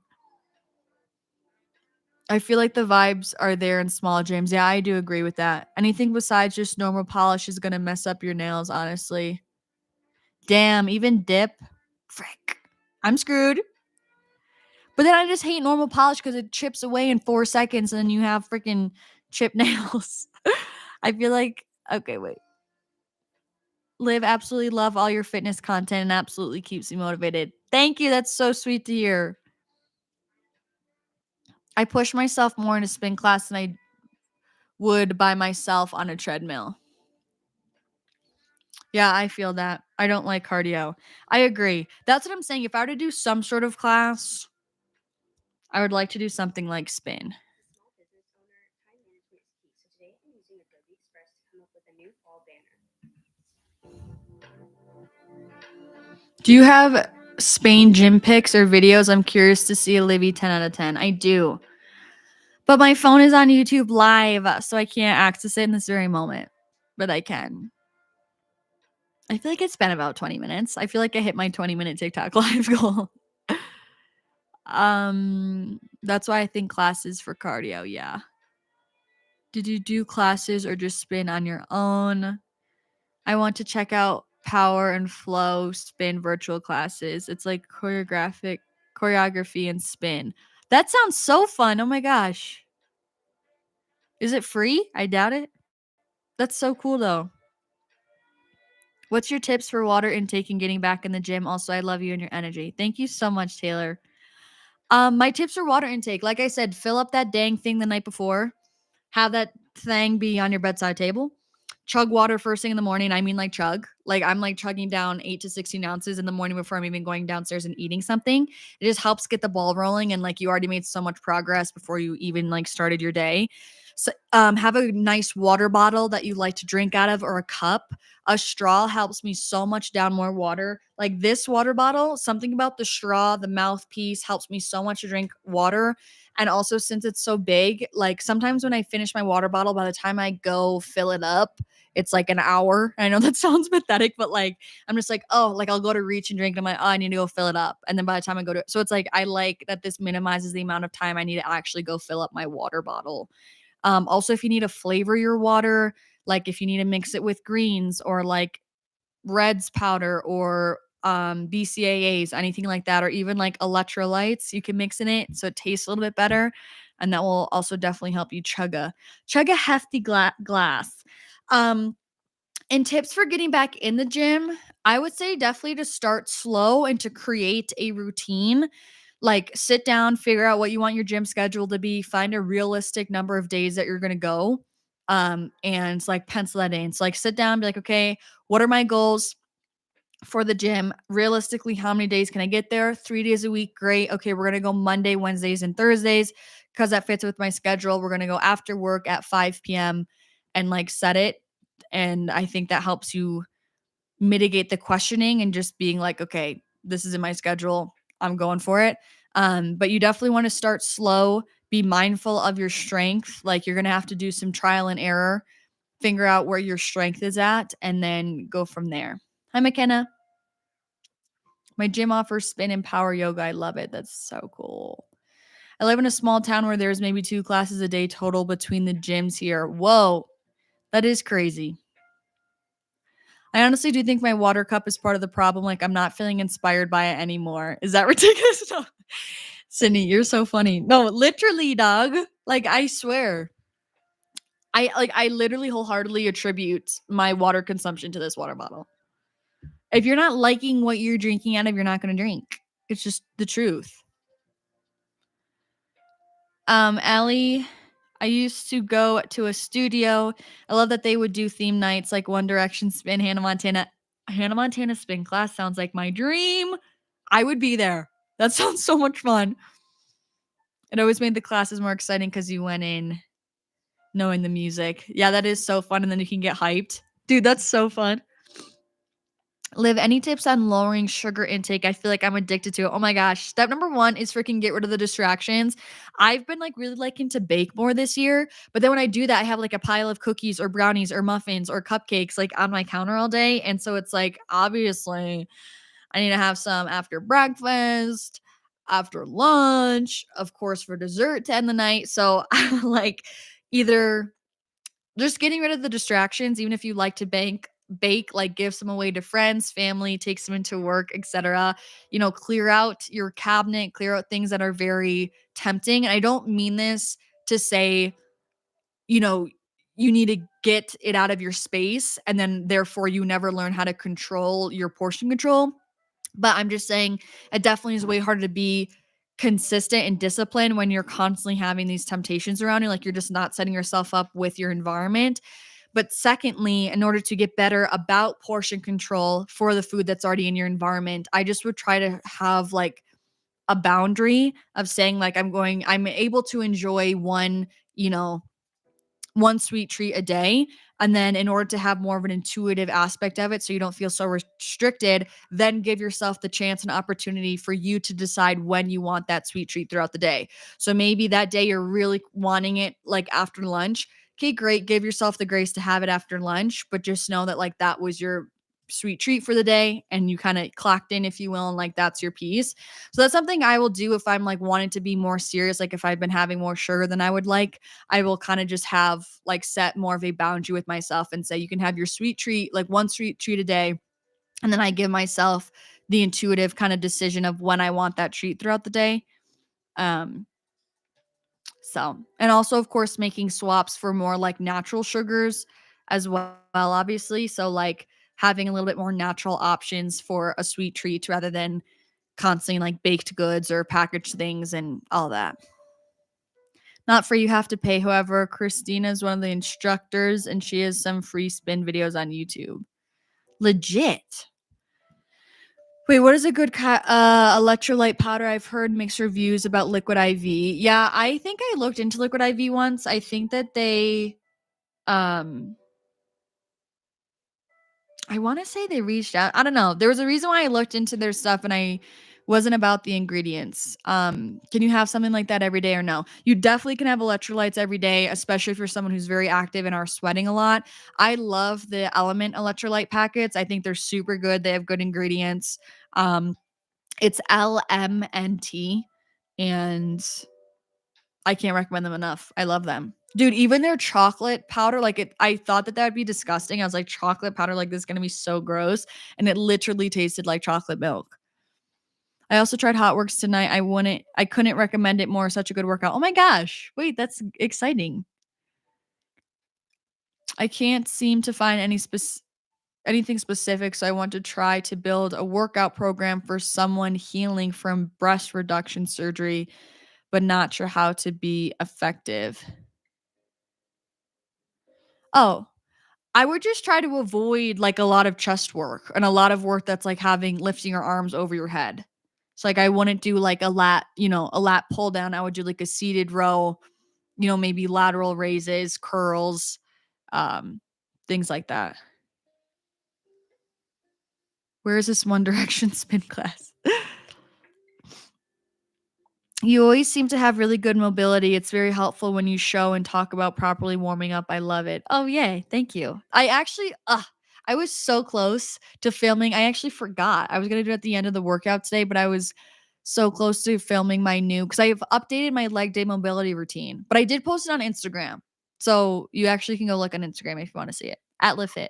Speaker 1: I feel like the vibes are there in small gyms. Yeah, I do agree with that. Anything besides just normal polish is going to mess up your nails, honestly. Damn, even dip. Frick. I'm screwed. But then I just hate normal polish because it chips away in 4 seconds and then you have freaking chipped nails. I feel like, okay, wait. Liv, absolutely love all your fitness content and absolutely keeps me motivated. Thank you. That's so sweet to hear. I push myself more in a spin class than I would by myself on a treadmill. Yeah, I feel that. I don't like cardio. I agree. That's what I'm saying. If I were to do some sort of class, I would like to do something like spin. Do you have Spain gym pics or videos? I'm curious to see a Livy 10 out of 10. I do. But my phone is on YouTube Live, so I can't access it in this very moment. But I can. I feel like it's been about 20 minutes. I feel like I hit my 20-minute TikTok live goal. That's why I think classes for cardio, yeah. Did you do classes or just spin on your own? I want to check out power and flow spin virtual classes. It's like choreography and spin. That sounds so fun. Oh my gosh. Is it free? I doubt it. That's so cool though. What's your tips for water intake and getting back in the gym? Also, I love you and your energy. Thank you so much, Taylor. My tips for water intake, like I said, fill up that dang thing the night before. Have that thing be on your bedside table. Chug water first thing in the morning. I mean, like chug. Like I'm like chugging down 8 to 16 ounces in the morning before I'm even going downstairs and eating something. It just helps get the ball rolling, and like you already made so much progress before you even like started your day. So have a nice water bottle that you like to drink out of, or a cup. A straw helps me so much down more water. Like this water bottle, something about the straw, the mouthpiece helps me so much to drink water. And also, since it's so big, like sometimes when I finish my water bottle, by the time I go fill it up, it's like an hour. I know that sounds pathetic, but like I'm just like, oh, like I'll go to reach and drink. And I'm like, oh, I need to go fill it up. And then by the time I go to, so it's like I like that this minimizes the amount of time I need to actually go fill up my water bottle. Also, if you need to flavor your water, like if you need to mix it with greens or like Reds powder or BCAAs, anything like that, or even like electrolytes, you can mix in it so it tastes a little bit better, and that will also definitely help you chug a hefty glass. And tips for getting back in the gym, I would say definitely to start slow and to create a routine. Like sit down, figure out what you want your gym schedule to be, find a realistic number of days that you're going to go. And like pencil that in. So like sit down, be like, okay, what are my goals for the gym? Realistically, how many days can I get there? 3 days a week. Great. Okay, we're going to go Monday, Wednesdays, and Thursdays because that fits with my schedule. We're going to go after work at 5 p.m. and like set it. And I think that helps you mitigate the questioning and just being like, okay, this is in my schedule. I'm going for it. But you definitely want to start slow, be mindful of your strength. Like you're going to have to do some trial and error, figure out where your strength is at, and then go from there. Hi, McKenna. My gym offers spin and power yoga. I love it. That's so cool. I live in a small town where there's maybe 2 classes a day total between the gyms here. Whoa, that is crazy. I honestly do think my water cup is part of the problem. Like I'm not feeling inspired by it anymore. Is that ridiculous? No. Sydney, you're so funny. No, literally, dog. Like I swear. I literally wholeheartedly attribute my water consumption to this water bottle. If you're not liking what you're drinking out of, you're not going to drink. It's just the truth. Allie, I used to go to a studio. I love that they would do theme nights like One Direction Spin, Hannah Montana spin class sounds like my dream. I would be there. That sounds so much fun. It always made the classes more exciting because you went in knowing the music. Yeah, that is so fun. And then you can get hyped. Dude, that's so fun. Liv, any tips on lowering sugar intake? I feel like I'm addicted to it. Oh my gosh. Step number 1 is freaking get rid of the distractions. I've been like really liking to bake more this year, but then when I do that, I have like a pile of cookies or brownies or muffins or cupcakes like on my counter all day. And so it's like, obviously, I need to have some after breakfast, after lunch, of course, for dessert to end the night. So like either just getting rid of the distractions, even if you like to bake, like give some away to friends, family, take some into work, etc. You know, clear out your cabinet, clear out things that are very tempting. And I don't mean this to say, you know, you need to get it out of your space and then therefore you never learn how to control your portion control. But I'm just saying it definitely is way harder to be consistent and disciplined when you're constantly having these temptations around you. Like you're just not setting yourself up with your environment. But secondly, in order to get better about portion control for the food that's already in your environment, I just would try to have like a boundary of saying like I'm able to enjoy one sweet treat a day. And then in order to have more of an intuitive aspect of it, so you don't feel so restricted, then give yourself the chance and opportunity for you to decide when you want that sweet treat throughout the day. So maybe that day you're really wanting it like after lunch. Okay, great. Give yourself the grace to have it after lunch, but just know that like that was your sweet treat for the day and you kind of clocked in, if you will, and like that's your piece. So that's something I will do if I'm like wanting to be more serious. Like if I've been having more sugar than I would like, I will kind of just have like set more of a boundary with myself and say you can have your sweet treat, like one sweet treat a day. And then I give myself the intuitive kind of decision of when I want that treat throughout the day. Um, and also, of course, making swaps for more like natural sugars as well, obviously. So, like having a little bit more natural options for a sweet treat rather than constantly like baked goods or packaged things and all that. Not free, you have to pay. However, Christina is one of the instructors and she has some free spin videos on YouTube. Legit. Wait, what is a good electrolyte powder? I've heard mixed reviews about Liquid IV. Yeah, I think I looked into Liquid IV once. I think that they I want to say they reached out. I don't know. There was a reason why I looked into their stuff and I wasn't about the ingredients. Can you have something like that every day or no? You definitely can have electrolytes every day, especially if you're someone who's very active and are sweating a lot. I love the Element electrolyte packets. I think they're super good. They have good ingredients. It's LMNT and I can't recommend them enough. I love them. Dude, even their chocolate powder, like I thought that would be disgusting. I was like, chocolate powder like this is going to be so gross. And it literally tasted like chocolate milk. I also tried Hotworks tonight. I couldn't recommend it more. Such a good workout. Oh my gosh. Wait, that's exciting. I can't seem to find anything specific. So I want to try to build a workout program for someone healing from breast reduction surgery, but not sure how to be effective. Oh, I would just try to avoid like a lot of chest work and a lot of work that's like lifting your arms over your head. So like I wouldn't do like a lat pull down. I would do like a seated row, maybe lateral raises, curls, things like that. Where is this One Direction spin class? You always seem to have really good mobility. It's very helpful when you show and talk about properly warming up. I love it. Oh, yay. Thank you. I was so close to filming. I actually forgot. I was going to do it at the end of the workout today, but I was so close to filming because I've updated my leg day mobility routine, but I did post it on Instagram. So you actually can go look on Instagram if you want to see it at LiveFit.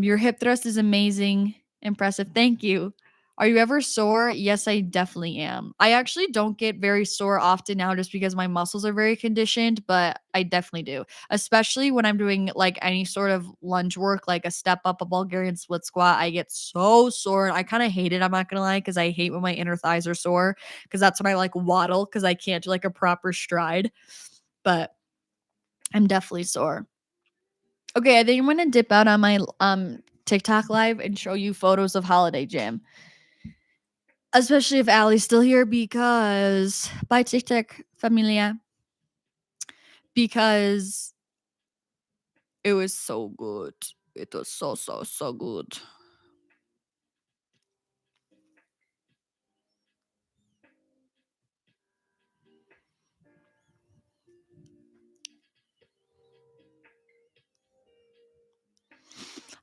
Speaker 1: Your hip thrust is amazing. Impressive. Thank you. Are you ever sore? Yes, I definitely am. I actually don't get very sore often now just because my muscles are very conditioned, but I definitely do. Especially when I'm doing like any sort of lunge work, like a step up, a Bulgarian split squat. I get so sore. I kind of hate it, I'm not gonna lie, because I hate when my inner thighs are sore. Because that's when I like waddle because I can't do like a proper stride. But I'm definitely sore. Okay, I think I'm gonna dip out on my TikTok live and show you photos of Holiday Gym. Especially if Allie's still here because by TikTok familia. Because it was so good. It was so good.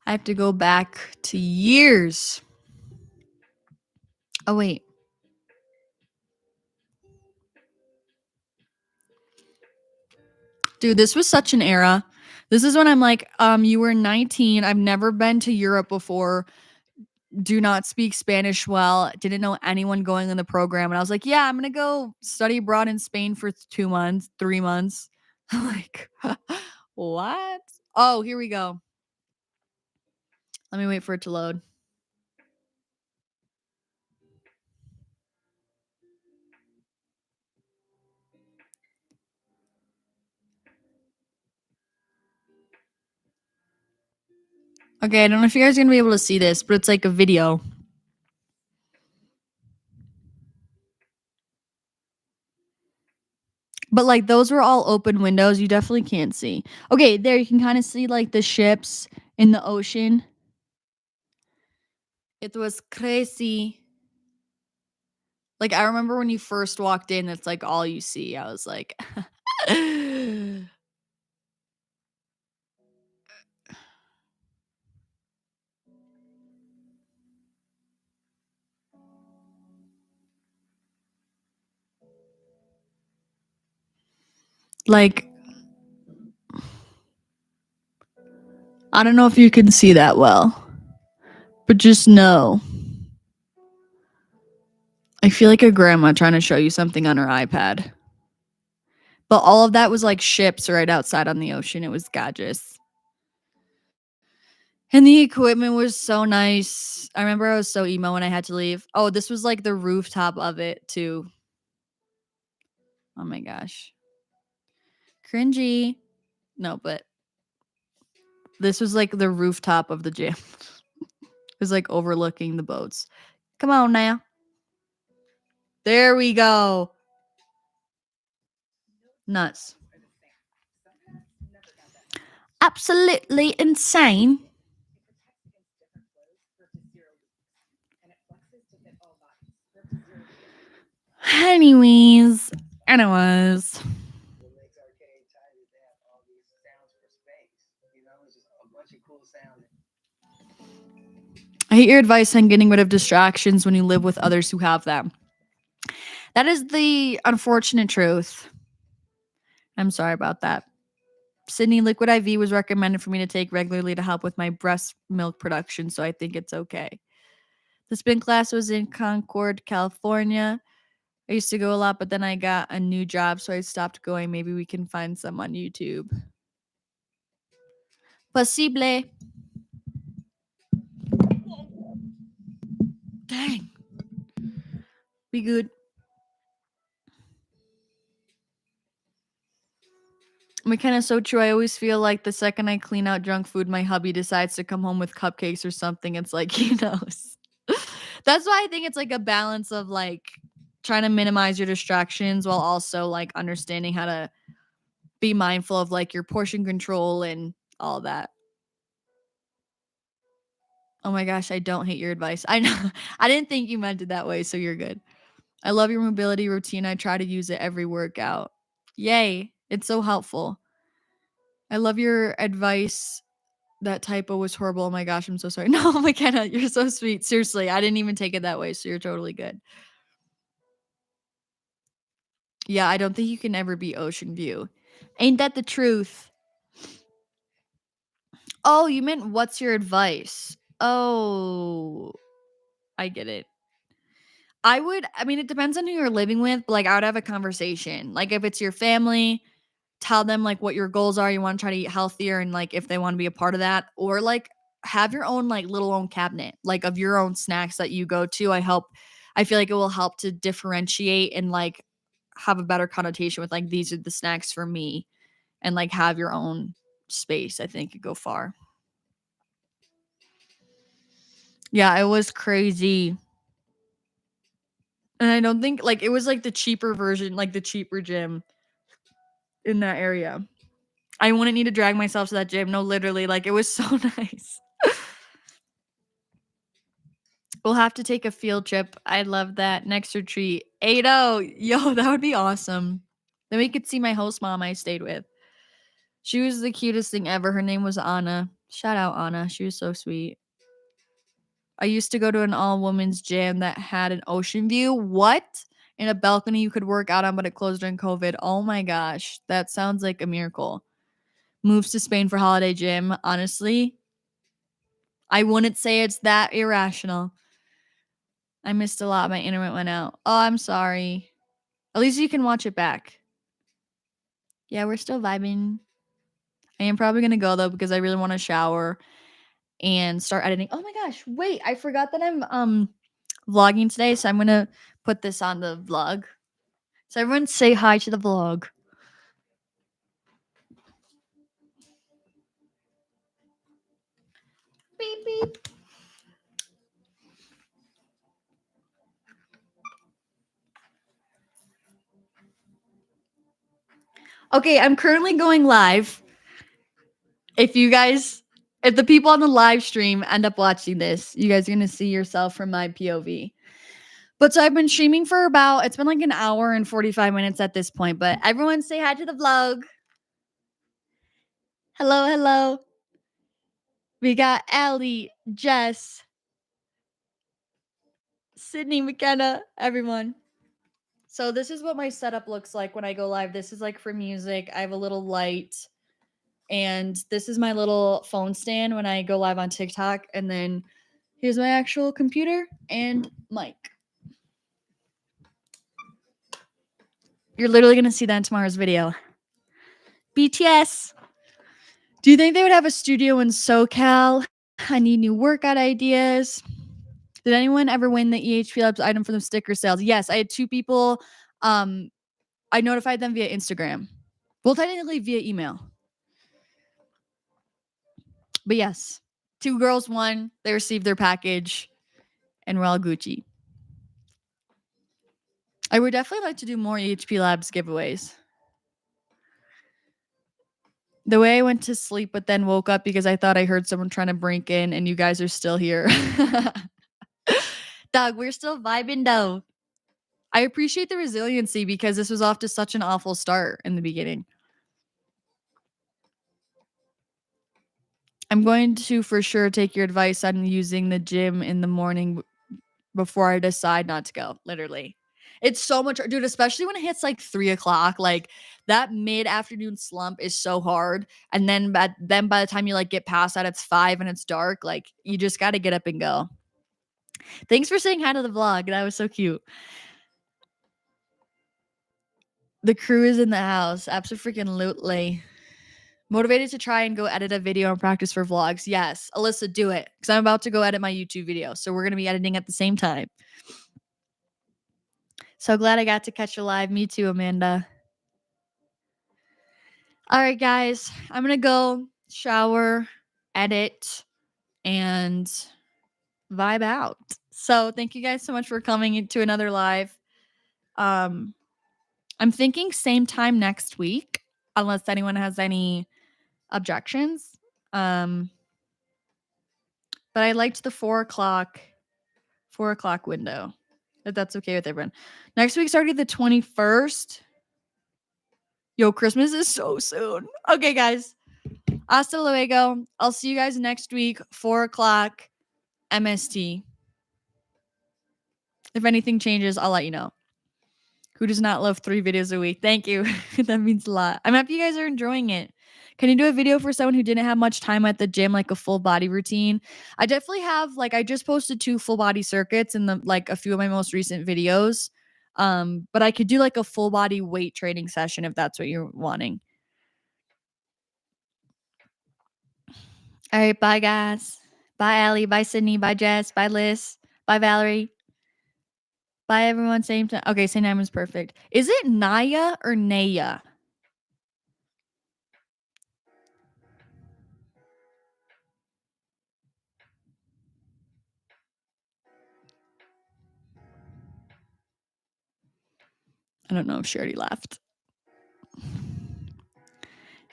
Speaker 1: I have to go back to years. Oh wait. Dude, this was such an era. This is when I'm like, you were 19. I've never been to Europe before. Do not speak Spanish well. Didn't know anyone going in the program. And I was like, yeah, I'm going to go study abroad in Spain for 2 months, 3 months. I'm like, what? Oh, here we go. Let me wait for it to load. Okay, I don't know if you guys are gonna be able to see this, but it's like a video. But like those were all open windows. You definitely can't see. Okay, there you can kind of see like the ships in the ocean. It was crazy. Like I remember when you first walked in, that's like all you see. I was like like I don't know if you can see that well, but just know. I feel like a grandma trying to show you something on her iPad. But all of that was like ships right outside on the ocean. It was gorgeous. And the equipment was so nice. I remember I was so emo when I had to leave. Oh, this was like the rooftop of it too. Oh my gosh. Cringy. No, but this was like the rooftop of the gym. It was like overlooking the boats. Come on now. There we go. Nuts. Absolutely insane. Anyways. I hate your advice on getting rid of distractions when you live with others who have them. That is the unfortunate truth. I'm sorry about that. Sydney, liquid IV was recommended for me to take regularly to help with my breast milk production, so I think it's okay. The spin class was in Concord, California. I used to go a lot, but then I got a new job, so I stopped going. Maybe we can find some on YouTube. Possible. Dang. Be good. McKenna's so true. I always feel like the second I clean out junk food, my hubby decides to come home with cupcakes or something. It's like he knows. That's why I think it's like a balance of like trying to minimize your distractions while also like understanding how to be mindful of like your portion control and all that. Oh my gosh, I don't hate your advice. I know. I didn't think you meant it that way, so you're good. I love your mobility routine. I try to use it every workout. Yay. It's so helpful. I love your advice. That typo was horrible. Oh my gosh, I'm so sorry. No, McKenna, you're so sweet. Seriously, I didn't even take it that way, so you're totally good. Yeah, I don't think you can ever be Ocean View. Ain't that the truth? Oh, you meant what's your advice? Oh, I get it. I mean, it depends on who you're living with, but, like, I would have a conversation. Like, if it's your family, tell them, like, what your goals are, you wanna try to eat healthier and, like, if they wanna be a part of that, or, like, have your own, like, little own cabinet, like, of your own snacks that you go to. I feel like it will help to differentiate and, like, have a better connotation with, like, these are the snacks for me, and, like, have your own space, I think could go far. Yeah, it was crazy. And I don't think like, it was, like, the cheaper version, like, the cheaper gym in that area. I wouldn't need to drag myself to that gym. No, literally, like, it was so nice. We'll have to take a field trip. I love that. Next retreat. 80. Yo, that would be awesome. Then we could see my host mom I stayed with. She was the cutest thing ever. Her name was Anna. Shout out Anna. She was so sweet. I used to go to an all women's gym that had an ocean view. What? In a balcony you could work out on, but it closed during COVID. Oh my gosh. That sounds like a miracle. Moves to Spain for holiday gym. Honestly, I wouldn't say it's that irrational. I missed a lot. My internet went out. Oh, I'm sorry. At least you can watch it back. Yeah, we're still vibing. I am probably going to go though because I really want to shower and start editing. Oh my gosh, wait, I forgot that I'm vlogging today, so I'm going to put this on the vlog. So everyone say hi to the vlog. Beep beep. Okay, I'm currently going live. If the people on the live stream end up watching this, you guys are going to see yourself from my POV. But so I've been streaming for it's been like an hour and 45 minutes at this point, but everyone say hi to the vlog. Hello, hello. We got Allie, Jess, Sydney, McKenna, everyone. So this is what my setup looks like when I go live. This is like for music. I have a little light. And this is my little phone stand when I go live on TikTok. And then here's my actual computer and mic. You're literally going to see that in tomorrow's video. BTS. Do you think they would have a studio in SoCal? I need new workout ideas. Did anyone ever win the EHPLABS item for the sticker sales? Yes, I had 2 people. I notified them via Instagram. Well, technically via email. But yes, 2 girls won. They received their package, and we're all Gucci. I would definitely like to do more EHPLABS giveaways. The way I went to sleep, but then woke up because I thought I heard someone trying to break in, and you guys are still here. Doug, we're still vibing though. I appreciate the resiliency because this was off to such an awful start in the beginning. I'm going to for sure take your advice on using the gym in the morning before I decide not to go. Literally. It's so much, dude, especially when it hits like 3:00. Like that mid-afternoon slump is so hard. And then by the time you like get past that, it's 5 and it's dark. Like you just got to get up and go. Thanks for saying hi to the vlog. That was so cute. The crew is in the house. Absolutely. Motivated to try and go edit a video and practice for vlogs. Yes. Alyssa, do it. Because I'm about to go edit my YouTube video. So we're going to be editing at the same time. So glad I got to catch you live. Me too, Amanda. All right, guys. I'm going to go shower, edit, and vibe out. So thank you guys so much for coming into another live. I'm thinking same time next week, unless anyone has any objections. But I liked the 4:00 window. If that's okay with everyone. Next week's already the 21st. Yo, Christmas is so soon. Okay, guys. Hasta luego. I'll see you guys next week, 4:00 MST. If anything changes, I'll let you know. Who does not love 3 videos a week? Thank you. That means a lot. I'm happy you guys are enjoying it. Can you do a video for someone who didn't have much time at the gym, like a full body routine? I definitely have, like, I just posted 2 full body circuits in the like a few of my most recent videos. But I could do like a full body weight training session if that's what you're wanting. All right, bye guys. Bye Allie, bye Sydney, bye Jess, bye Liz, bye Valerie. Bye everyone, same time. Okay, same time is perfect. Is it Naya or Naya? I don't know if she already left.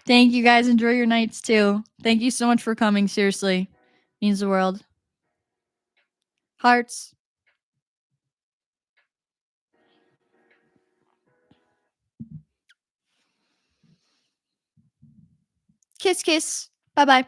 Speaker 1: Thank you guys. Enjoy your nights too. Thank you so much for coming. Seriously, means the world. Hearts. Kiss, kiss. Bye bye.